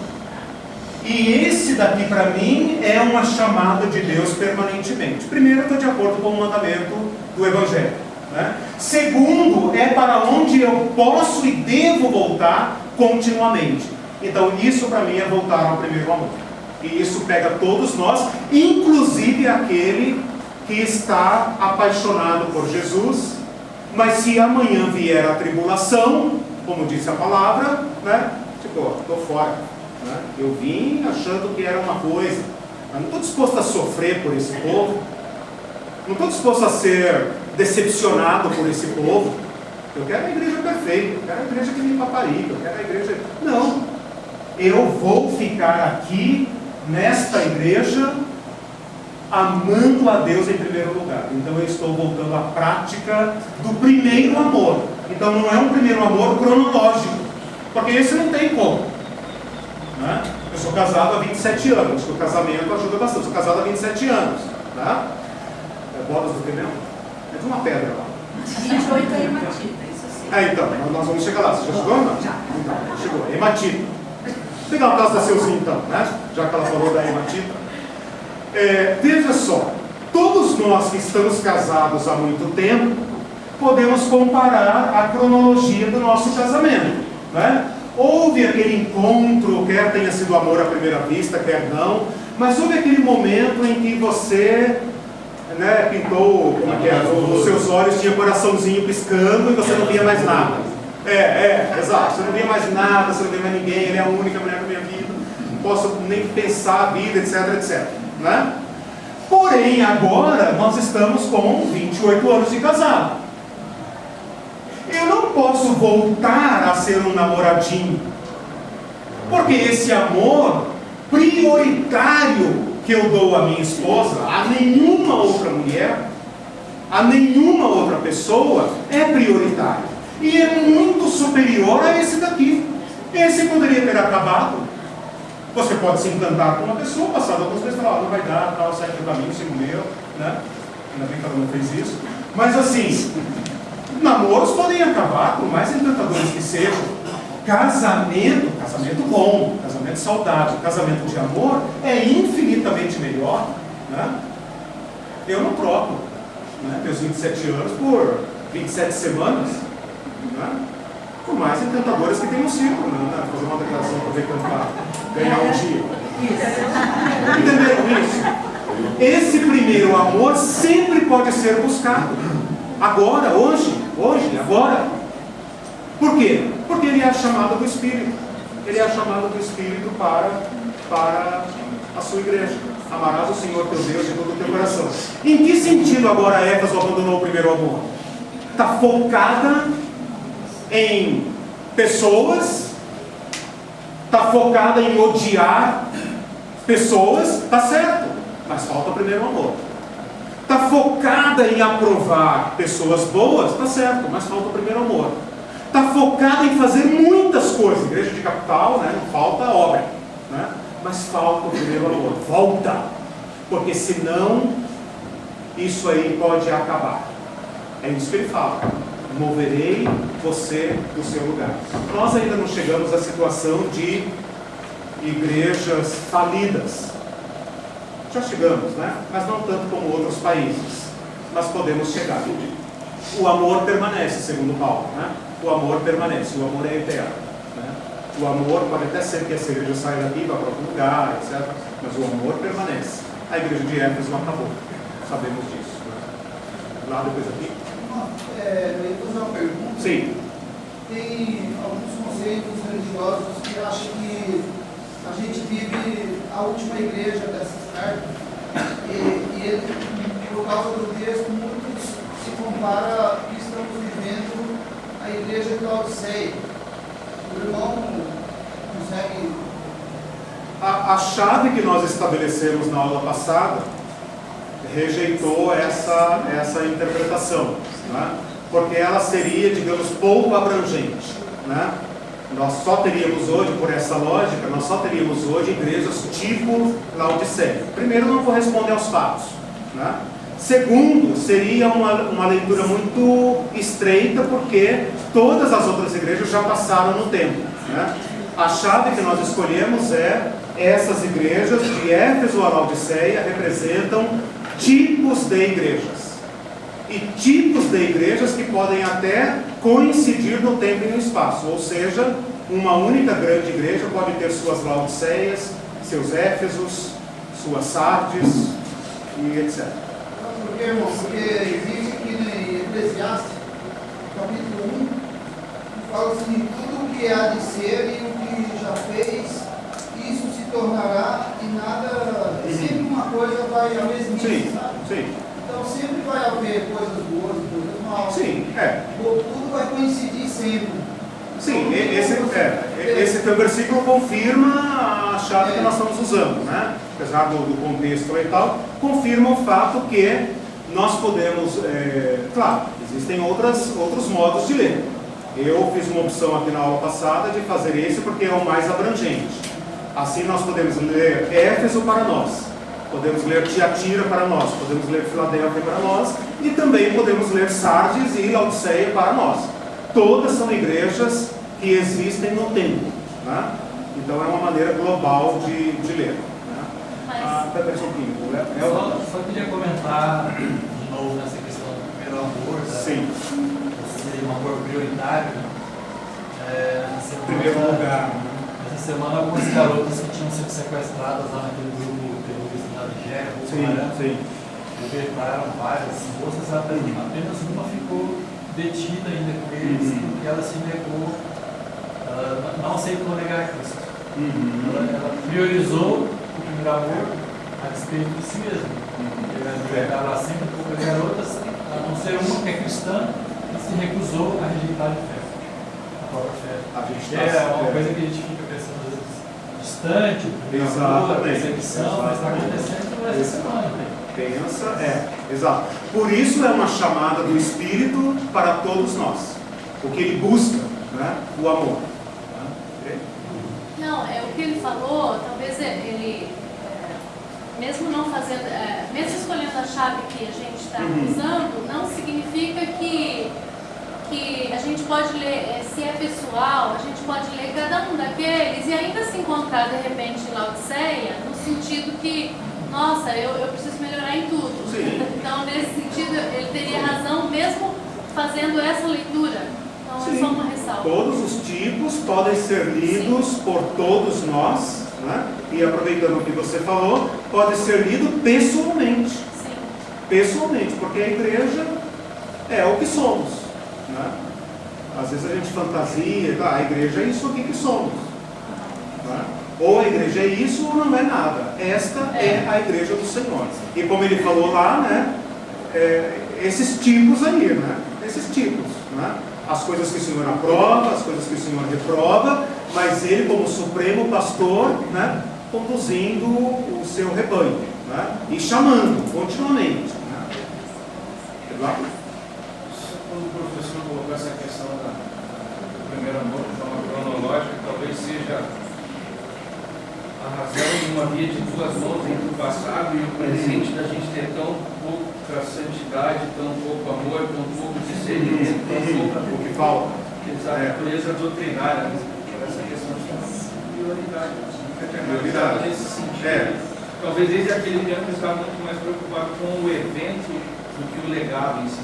E esse daqui para mim é uma chamada de Deus permanentemente. Primeiro, eu estou de acordo com o mandamento do Evangelho, né? Segundo, é para onde eu posso e devo voltar continuamente. Então isso para mim é voltar ao primeiro amor. E isso pega todos nós, inclusive aquele que está apaixonado por Jesus, mas se amanhã vier a tribulação, como disse a palavra, né? Tipo, estou fora, né? Eu vim achando que era uma coisa, mas não estou disposto a sofrer por esse povo, não estou disposto a ser decepcionado por esse povo. Eu quero a igreja perfeita, eu quero a igreja que me paparica, eu quero a igreja... Não, eu vou ficar aqui nesta igreja amando a Deus em primeiro lugar. Então eu estou voltando à prática do primeiro amor. Então não é um primeiro amor cronológico, porque esse não tem como, né? Eu sou casado há 27 anos, o casamento ajuda bastante. Sou casado há 27 anos, tá? Bolas do que mesmo? É de uma pedra lá.
28 é hematita, isso sim.
Então, nós vamos chegar lá. Você já chegou ou não? Já. Então, chegou. Hematita. Vou pegar o caso da Seuzinha então, né? Já que ela falou da hematita. Veja só, todos nós que estamos casados há muito tempo, podemos comparar a cronologia do nosso casamento, né? Houve aquele encontro, quer tenha sido amor à primeira vista, quer não, mas houve aquele momento em que você... né, pintou, como é que é, os seus olhos tinha coraçãozinho piscando e você não via mais nada. Exato, você não via mais nada, você não via mais ninguém, ele é a única mulher da minha vida, não posso nem pensar a vida, etc, etc, né? Porém, agora nós estamos com 28 anos de casado. Eu não posso voltar a ser um namoradinho, porque esse amor prioritário que eu dou à minha esposa, a nenhuma outra mulher, a nenhuma outra pessoa, é prioritário. E é muito superior a esse daqui. Esse poderia ter acabado. Você pode se encantar com uma pessoa, passar algumas vezes e falar, não vai dar, tal, sai do caminho, siga o meu, né? Ainda bem que ela não fez isso. Mas assim, namoros podem acabar, por mais encantadores que sejam. Casamento bom, casamento saudável, casamento de amor é infinitamente melhor, né? Eu não troco, né, meus 27 anos por 27 semanas, né? Por mais encantadores que tenham sido, né? Fazer uma declaração aproveitando para ganhar um dia. Entenderam isso? Esse primeiro amor sempre pode ser buscado. Agora, hoje, agora. Por quê? Porque ele é a chamada do Espírito. Ele é a chamada do Espírito para a sua igreja. Amarás o Senhor teu Deus de todo o teu coração. Em que sentido agora Éfeso abandonou o primeiro amor? Está focada em pessoas, está focada em odiar pessoas, está certo, mas falta o primeiro amor. Está focada em aprovar pessoas boas, está certo, mas falta o primeiro amor. Está focada em fazer muitas coisas, igreja de capital, né? Não falta obra, né? Mas falta o primeiro amor. Volta, porque senão isso aí pode acabar. É isso que ele fala: moverei você do seu lugar. Nós ainda não chegamos à situação de igrejas falidas. Já chegamos, né? Mas não tanto como outros países. Mas podemos chegar. O amor permanece, segundo Paulo, né? O amor permanece, o amor é eterno, né? O amor pode até ser que essa igreja saia daqui, vá para outro lugar, etc. Mas o amor permanece. A igreja de Éfeso não acabou. Sabemos disso, né? Lá depois aqui.
Eu ia fazer uma pergunta.
Sim.
Tem alguns conceitos religiosos que acham que a gente vive a última igreja dessas cartas. E ele, por causa do texto, muitos se compara que estamos vivendo a igreja de Laodiceia. O irmão consegue...
A chave que nós estabelecemos na aula passada rejeitou essa interpretação, né? Porque ela seria, digamos, pouco abrangente, né? Nós só teríamos hoje, por essa lógica, nós só teríamos hoje igrejas tipo Laodiceia. Primeiro, não corresponde aos fatos, né? Segundo, seria uma leitura muito estreita, porque todas as outras igrejas já passaram no tempo, né? A chave que nós escolhemos é: essas igrejas de Éfeso a Laodiceia representam tipos de igrejas. E tipos de igrejas que podem até coincidir no tempo e no espaço. Ou seja, uma única grande igreja pode ter suas Laodiceias, seus Éfesos, suas Sardes e etc.
Porque, irmão, porque existe aqui em Eclesiastes, capítulo 1, que fala assim: tudo o que há de ser e o que já fez, isso se tornará, e nada, sempre uma coisa vai a mesmice, sabe? Sim. Então sempre vai haver coisas boas, coisas maus.
Sim,
Tudo vai coincidir sempre.
Sim, esse teu versículo confirma a chave que nós estamos usando, né? Apesar do contexto e tal, confirma o fato que nós podemos, claro, existem outros modos de ler. Eu fiz uma opção aqui na aula passada de fazer esse porque é o mais abrangente. Assim nós podemos ler Éfeso para nós, podemos ler Tiatira para nós, podemos ler Filadélfia para nós, e também podemos ler Sardes e Laodiceia para nós. Todas são igrejas que existem no tempo, né? Então é uma maneira global de ler, né? Pera só um pouquinho.
Só queria comentar de novo nessa questão do primeiro amor,
Sim.
Seria um amor prioritário.
Primeiro lugar.
Essa semana algumas garotas que tinham sido sequestradas lá naquele grupo terrorista da Nigéria, libertaram várias moças, apenas uma ficou detida ainda com eles, porque ela se negou, não aceitou negar Cristo. Ela priorizou o primeiro amor a despeito de si mesma. Ela sempre poucas garotas, a não ser uma que é cristã, e se recusou a rejeitar a fé, a própria fé. É uma coisa que a gente fica pensando às vezes distante, a perseguição, mas está acontecendo essa semana.
Exato. Por isso é uma chamada do Espírito para todos nós. O que ele busca, né? O amor.
Não, o que ele falou, talvez ele, mesmo não fazendo, mesmo escolhendo a chave que a gente está usando, não significa que a gente pode ler, se é pessoal, a gente pode ler cada um daqueles e ainda se encontrar de repente em Laodiceia, no sentido que, nossa, eu preciso melhorar em tudo.
Sim.
Então, nesse sentido, ele teria razão mesmo fazendo essa leitura. Então, é só uma ressalva.
Todos os tipos podem ser lidos por todos nós, né? E aproveitando o que você falou, pode ser lido pessoalmente.
Sim.
Pessoalmente, porque a igreja é o que somos, né? Às vezes a gente fantasia, a igreja é isso aqui que somos, né? Ou a igreja é isso ou não é nada. Esta é a igreja do Senhor. E como ele falou lá, né? Esses tipos aí, né? Esses tipos, né? As coisas que o Senhor aprova, as coisas que o Senhor reprova, mas ele como supremo pastor, né? Conduzindo o seu rebanho, né? E chamando continuamente, né? Eduardo?
Quando o professor colocou essa questão do primeiro amor de forma cronológica, talvez seja a razão de uma via de duas mãos entre o passado e o presente, da gente ter tão pouca santidade, tão pouco amor, tão pouco discernimento, tão pouco
o que falta.
Exato, pureza doutrinária, né? Essa questão de prioridade.
Prioridade.
Nesse sentido. Talvez desde aquele tempo eles estavam muito mais preocupados com o evento do que o legado em si.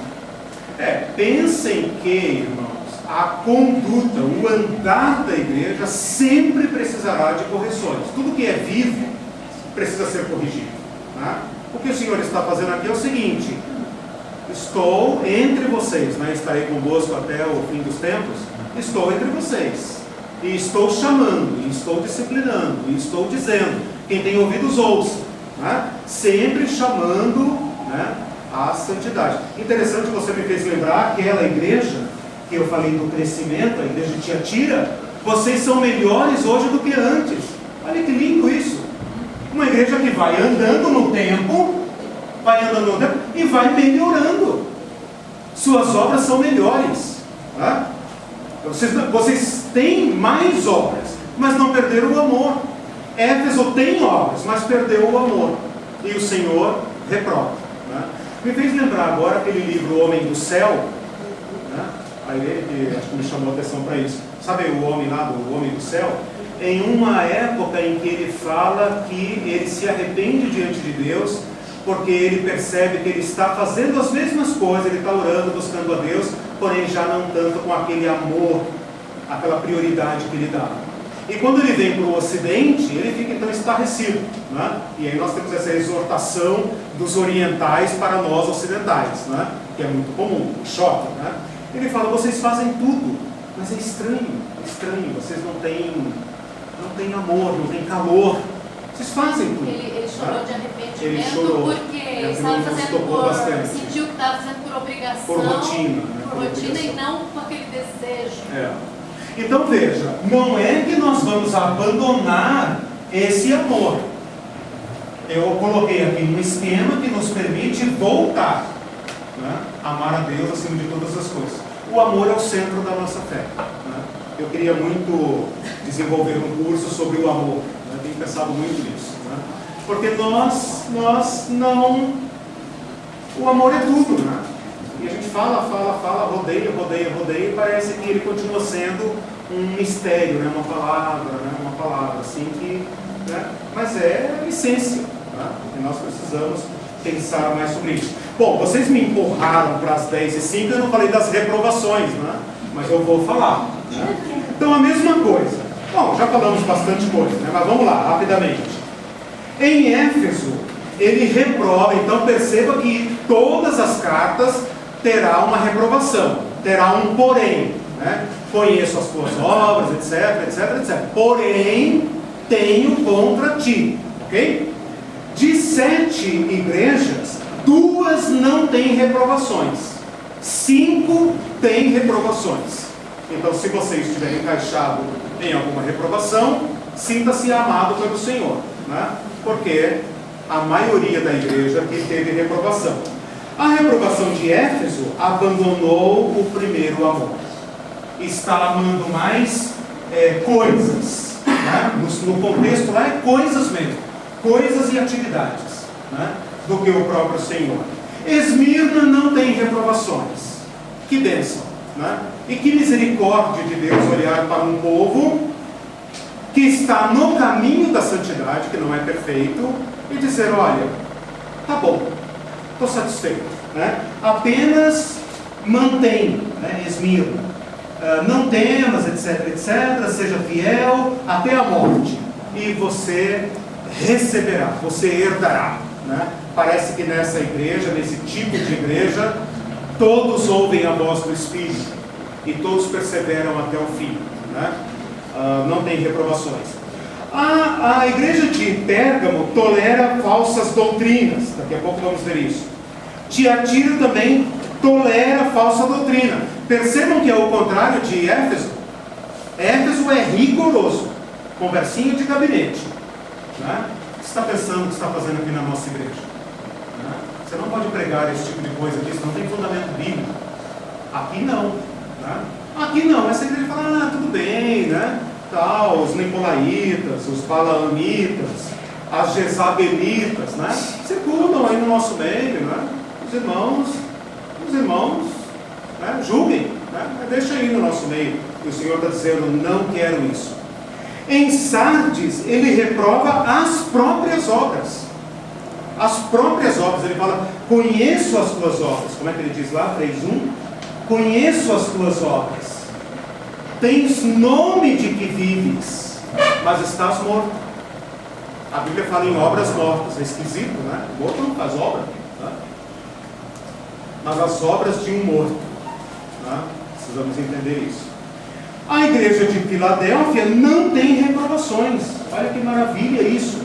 Pensem que, irmãos, a conduta, o andar da igreja sempre precisará de correções. Tudo que é vivo precisa ser corrigido, né? O que o Senhor está fazendo aqui é o seguinte: estou entre vocês, né? Estarei convosco até o fim dos tempos. Estou entre vocês e estou chamando, e estou disciplinando, e estou dizendo, quem tem ouvidos ouça, né? Sempre chamando, né, a santidade. Interessante, você me fez lembrar aquela igreja que eu falei do crescimento, a igreja de Tiatira. Vocês são melhores hoje do que antes. Olha que lindo isso. Uma igreja que vai andando no tempo, e vai melhorando. Suas obras são melhores, né? Vocês têm mais obras, mas não perderam o amor. Éfeso tem obras, mas perdeu o amor, e o Senhor reprova, né? Me fez lembrar agora aquele livro O Homem do Céu, né? Aí ele, acho que me chamou a atenção para isso. Sabe o homem lá, do Homem do Céu? Em uma época em que ele fala que ele se arrepende diante de Deus, porque ele percebe que ele está fazendo as mesmas coisas, ele está orando, buscando a Deus, porém já não tanto com aquele amor, aquela prioridade que ele dá. E quando ele vem para o Ocidente, ele fica então estarrecido, né? E aí nós temos essa exortação dos orientais para nós ocidentais, né? Que é muito comum, choque, né? Ele fala: vocês fazem tudo, mas é estranho, vocês não têm amor, não têm calor. Vocês fazem tudo.
Ele chorou, né? De arrependimento,
ele chorou,
porque estava fazendo sentiu que estava fazendo por obrigação,
por rotina, né?
por rotina e não com aquele desejo.
Então veja, não é que nós vamos abandonar esse amor. Eu coloquei aqui um esquema que nos permite voltar, né? Amar a Deus acima de todas as coisas. O amor é o centro da nossa fé, né? Eu queria muito desenvolver um curso sobre o amor, né? Tenho pensado muito nisso, né? Porque nós não... O amor é tudo, né? E a gente fala, rodeia, e parece que ele continua sendo um mistério, né? Uma palavra assim que... Né? Mas é a essência, né? E nós precisamos pensar mais sobre isso. Bom, vocês me empurraram para as 10h05, eu não falei das reprovações, né? Mas eu vou falar, né? Então a mesma coisa. Bom, já falamos bastante coisa, né? Mas vamos lá, rapidamente. Em Éfeso, ele reprova, então perceba que todas as cartas terá uma reprovação, terá um porém, né? Conheço as tuas obras, etc. Porém, tenho contra ti, ok? De 7 igrejas, 2 não têm reprovações, 5 têm reprovações. Então, se você estiver encaixado em alguma reprovação, sinta-se amado pelo Senhor, né? Porque a maioria da igreja que teve reprovação. A reprovação de Éfeso abandonou o primeiro amor. Está amando mais coisas, né? No contexto lá é coisas mesmo, coisas e atividades, né? Do que o próprio Senhor. Esmirna não tem reprovações. Que bênção, né? E que misericórdia de Deus olhar para um povo que está no caminho da santidade, que não é perfeito, e dizer: olha, tá bom, estou satisfeito, né? Apenas mantém, né, Esmirna, não temas, etc, seja fiel até a morte, e você receberá, você herdará, né? Parece que nessa igreja, nesse tipo de igreja, todos ouvem a voz do Espírito e todos perseveram até o fim, né? Não tem reprovações. A A igreja de Pérgamo tolera falsas doutrinas. Daqui a pouco vamos ver isso. Tiatira também tolera falsa doutrina. Percebam que é o contrário de Éfeso. Éfeso é rigoroso. Conversinha de gabinete. Né? O que você está pensando, o que você está fazendo aqui na nossa igreja? Né? Você não pode pregar esse tipo de coisa aqui, isso não tem fundamento bíblico. Aqui não. Né? Aqui não. Essa igreja fala, tudo bem, né? Tal, os nicolaítas, os balaamitas, as jezabelitas, né? Circulam aí no nosso meio, né? Os irmãos, né? Julguem, né? Deixa aí no nosso meio. E o Senhor está dizendo, não quero isso. Em Sardes, ele reprova as próprias obras. As próprias obras, ele fala, conheço as tuas obras. Como é que ele diz lá, 3:1? Conheço as tuas obras. Tens nome de que vives, mas estás morto. A Bíblia fala em obras mortas. É esquisito, né? O morto não faz obra, né? Mas as obras de um morto, né? Precisamos entender isso. A igreja de Filadélfia não tem reprovações. Olha que maravilha isso.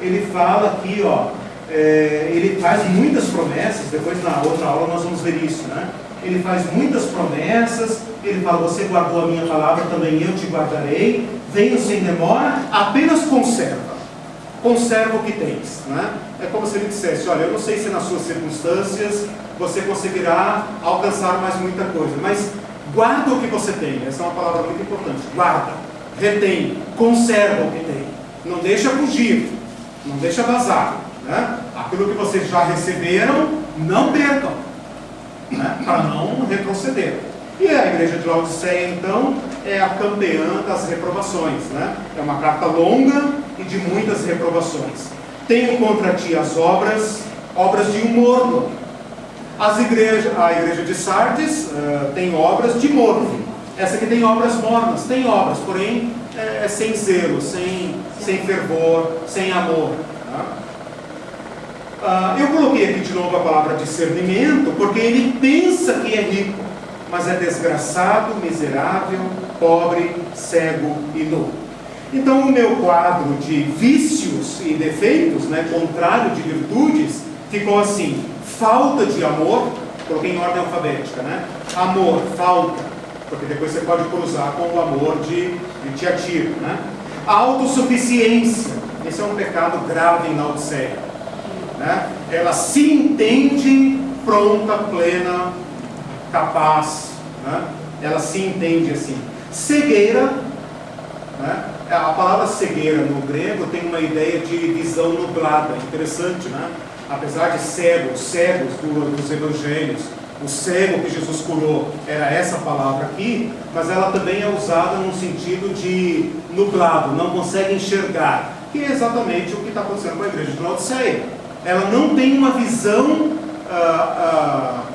Ele fala aqui, ó, ele faz muitas promessas. Depois na outra aula nós vamos ver isso, né? Ele faz muitas promessas. Ele fala, você guardou a minha palavra, também eu te guardarei. Venho sem demora, apenas conserva o que tens, né? É como se ele dissesse, olha, eu não sei se nas suas circunstâncias você conseguirá alcançar mais muita coisa, mas guarda o que você tem. Essa é uma palavra muito importante. Guarda, retém, conserva o que tem. Não deixa fugir, não deixa vazar, né? Aquilo que vocês já receberam, não percam, né? Para não retroceder. E a igreja de Laodiceia, então, é a campeã das reprovações, né? É uma carta longa e de muitas reprovações. Tenho contra ti as obras de um morno. A igreja de Sardes tem obras de morno. Essa aqui tem obras mornas, tem obras, porém sem zelo, sem fervor, sem amor. Tá? Eu coloquei aqui de novo a palavra discernimento, porque ele pensa que é rico, mas é desgraçado, miserável, pobre, cego e nu. Então o meu quadro de vícios e defeitos, né, contrário de virtudes, ficou assim: falta de amor, coloquei em ordem alfabética, né? Amor, falta, porque depois você pode cruzar com o amor de Tiatira, né? Autossuficiência, esse é um pecado grave em Laodiceia, né? Ela se entende pronta, plena, capaz, né? Ela se entende assim. Cegueira, né? A palavra cegueira no grego tem uma ideia de visão nublada, interessante, né? Apesar de cegos dos evangelhos, o cego que Jesus curou era essa palavra aqui, mas ela também é usada no sentido de nublado, não consegue enxergar, que é exatamente o que está acontecendo com a igreja de Laodiceia. Ela não tem uma visão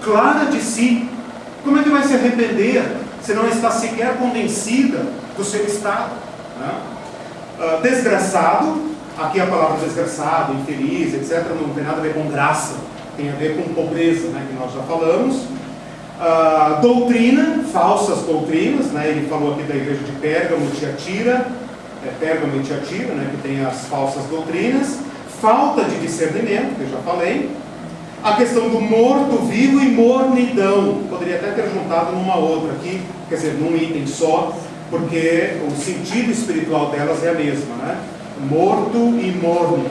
clara de si. Como é que vai se arrepender se não está sequer convencida do seu estado? Né? Desgraçado, aqui a palavra desgraçado, infeliz, etc., não tem nada a ver com graça, tem a ver com pobreza, né, que nós já falamos. Doutrina, falsas doutrinas, né, ele falou aqui da igreja de Pérgamo e Tiatira, né, que tem as falsas doutrinas. Falta de discernimento, que eu já falei. A questão do morto-vivo e mornidão, poderia até ter juntado numa outra aqui, quer dizer, num item só, porque o sentido espiritual delas é a mesma, né? Morto e morno.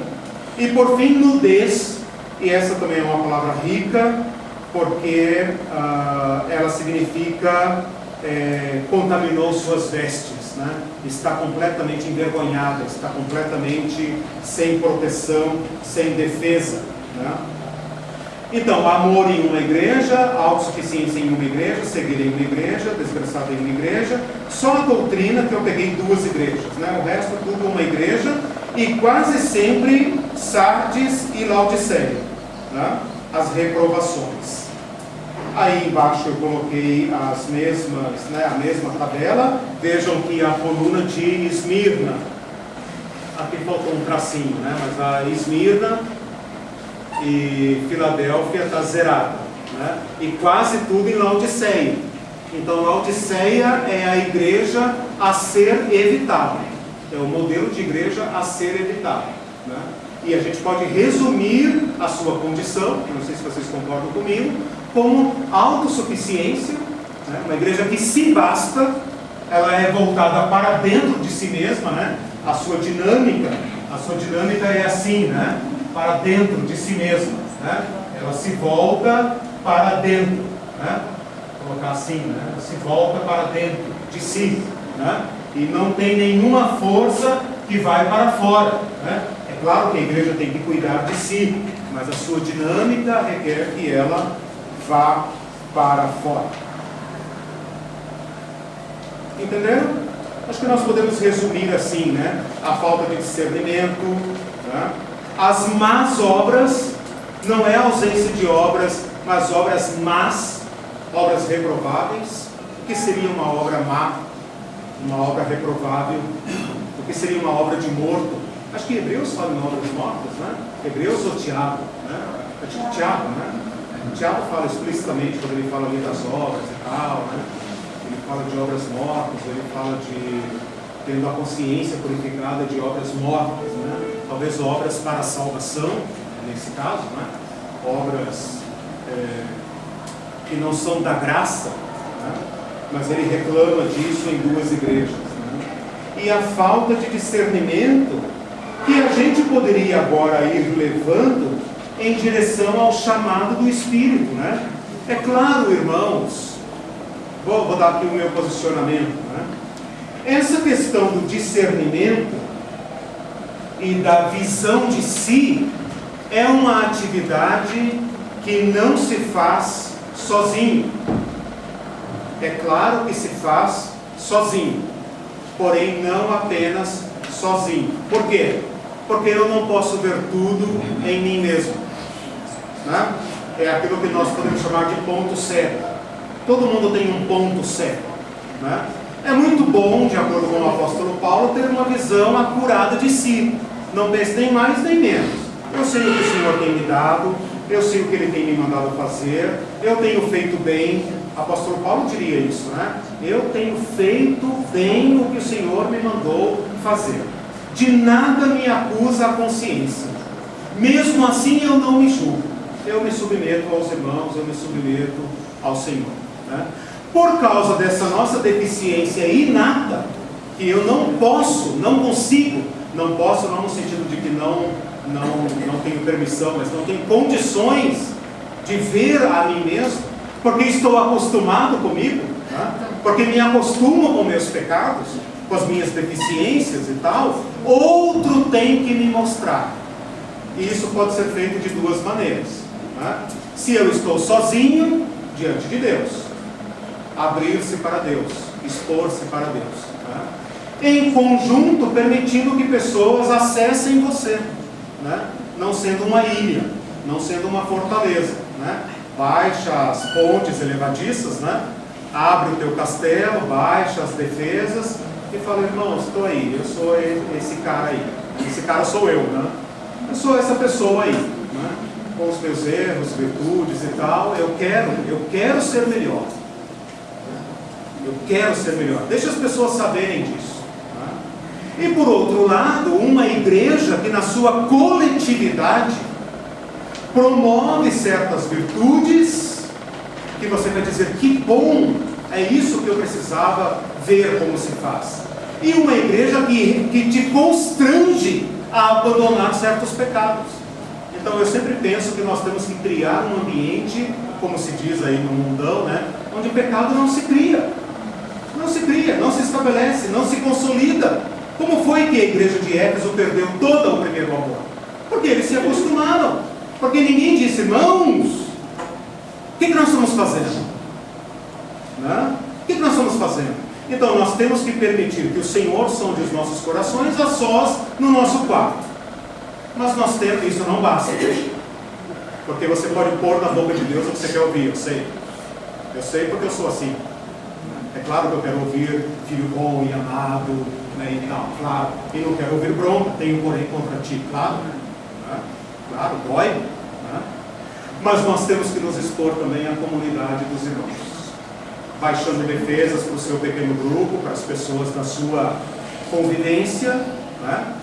E por fim, nudez, e essa também é uma palavra rica, porque ela significa contaminou suas vestes, né? Está completamente envergonhada, está completamente sem proteção, sem defesa, né? Então, amor em uma igreja, autossuficiência em uma igreja, cegueira em uma igreja, desgraçado em uma igreja. Só a doutrina que eu peguei 2 igrejas, né? O resto tudo uma igreja, e quase sempre Sardes e Laodiceia, né? As reprovações. Aí embaixo eu coloquei as mesmas, né? A mesma tabela. Vejam que a coluna de Esmirna, aqui faltou um tracinho, né? Mas a Esmirna e Filadélfia está zerada, né? E quase tudo em Laodiceia. Então Laodiceia é a igreja a ser evitada. É o modelo de igreja a ser evitado, né? E a gente pode resumir a sua condição, não sei se vocês concordam comigo, como autossuficiência, né? Uma igreja que se basta, ela é voltada para dentro de si mesma, né? A sua dinâmica é assim, né? Para dentro de si mesma, né? Ela se volta para dentro, né? Vou colocar assim, né? Ela se volta para dentro de si, né? E não tem nenhuma força que vai para fora, né? É claro que a igreja tem que cuidar de si, mas a sua dinâmica requer que ela vá para fora. Entenderam? Acho que nós podemos resumir assim, né? A falta de discernimento, né? As más obras, não é ausência de obras, mas obras más, obras reprováveis. O que seria uma obra má? Uma obra reprovável? O que seria uma obra de morto? Acho que Hebreus fala em obras mortas, né? Hebreus ou Tiago, né? Tiago, né? Tiago fala explicitamente quando ele fala ali das obras e tal, né? Ele fala de obras mortas, ele fala de tendo a consciência purificada de obras mortas, né? Talvez obras para a salvação, nesse caso, né? Obras que não são da graça, né? Mas ele reclama disso em duas igrejas, né? E a falta de discernimento que a gente poderia agora ir levando em direção ao chamado do Espírito, né? É claro, irmãos, vou dar aqui o meu posicionamento, né? Essa questão do discernimento e da visão de si é uma atividade que não se faz sozinho. É claro que se faz sozinho, porém não apenas sozinho. Por quê? Porque eu não posso ver tudo em mim mesmo, né? É aquilo que nós podemos chamar de ponto cego. Todo mundo tem um ponto cego, né? É muito bom, de acordo com o apóstolo Paulo, ter uma visão acurada de si. Não pense nem mais nem menos. Eu sei o que o Senhor tem me dado, eu sei o que Ele tem me mandado fazer, eu tenho feito bem. O apóstolo Paulo diria isso, né? Eu tenho feito bem o que o Senhor me mandou fazer. De nada me acusa a consciência. Mesmo assim eu não me julgo. Eu me submeto aos irmãos, eu me submeto ao Senhor, né? Por causa dessa nossa deficiência inata, que eu não posso, não consigo, não posso não no sentido de que não tenho permissão, mas não tenho condições de ver a mim mesmo, porque estou acostumado comigo, né? Porque me acostumo com meus pecados, com as minhas deficiências e tal. Outro tem que me mostrar. E isso pode ser feito de duas maneiras, né? Se eu estou sozinho diante de Deus, abrir-se para Deus, expor-se para Deus, né? Em conjunto, permitindo que pessoas acessem você, né? Não sendo uma ilha, não sendo uma fortaleza, né? Baixa as pontes elevadiças, né? Abre o teu castelo, baixa as defesas e fala: irmãos, estou aí, eu sou esse cara aí, esse cara sou eu, né? Eu sou essa pessoa aí, né? Com os meus erros, virtudes e tal. Eu quero ser melhor. Eu quero ser melhor. Deixa as pessoas saberem disso, né? E por outro lado, uma igreja que na sua coletividade promove certas virtudes, que você vai dizer: que bom, é isso que eu precisava ver como se faz. E uma igreja que te constrange a abandonar certos pecados. Então eu sempre penso que nós temos que criar um ambiente, como se diz aí no mundão, né? Onde o pecado não se cria. Não se cria, não se estabelece, não se consolida. Como foi que a igreja de Éfeso perdeu todo o primeiro amor? Porque eles se acostumaram. Porque ninguém disse: irmãos, o que nós estamos fazendo? Né? O que nós estamos fazendo? Então nós temos que permitir que o Senhor sonde os nossos corações a sós no nosso quarto. Mas nós temos, isso não basta. Porque você pode pôr na boca de Deus o que você quer ouvir, eu sei. Eu sei porque eu sou assim. É claro que eu quero ouvir filho bom e amado, né, e tal, claro. E não quero ouvir bronca, tenho porém contra ti, claro. Né? Claro, dói. Né? Mas nós temos que nos expor também à comunidade dos irmãos, baixando defesas para o seu pequeno grupo, para as pessoas da sua convivência, né?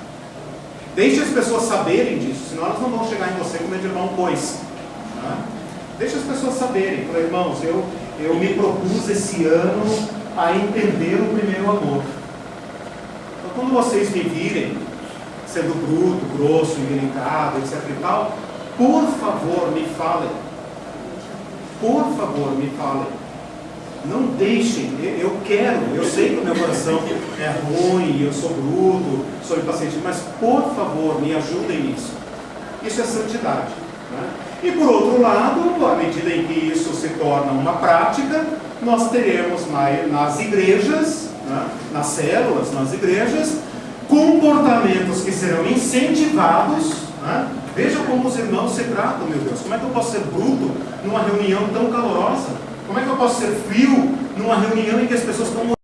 Deixe as pessoas saberem disso, senão elas não vão chegar em você como irmão coisa, né? Deixe as pessoas saberem. Falei, irmãos, eu me propus esse ano a entender o primeiro amor. Então, quando vocês me virem sendo bruto, grosso, engrancado, etc e tal, por favor, me falem. Por favor, me falem. Não deixem, eu sei que o meu coração é ruim, eu sou bruto, sou impaciente, mas por favor, me ajudem nisso. Isso é santidade, né? E por outro lado, à medida em que isso se torna uma prática, nós teremos nas igrejas, né, nas células, nas igrejas, comportamentos que serão incentivados, né? Veja como os irmãos se tratam, meu Deus. Como é que eu posso ser bruto numa reunião tão calorosa? Como é que eu posso ser frio numa reunião em que as pessoas estão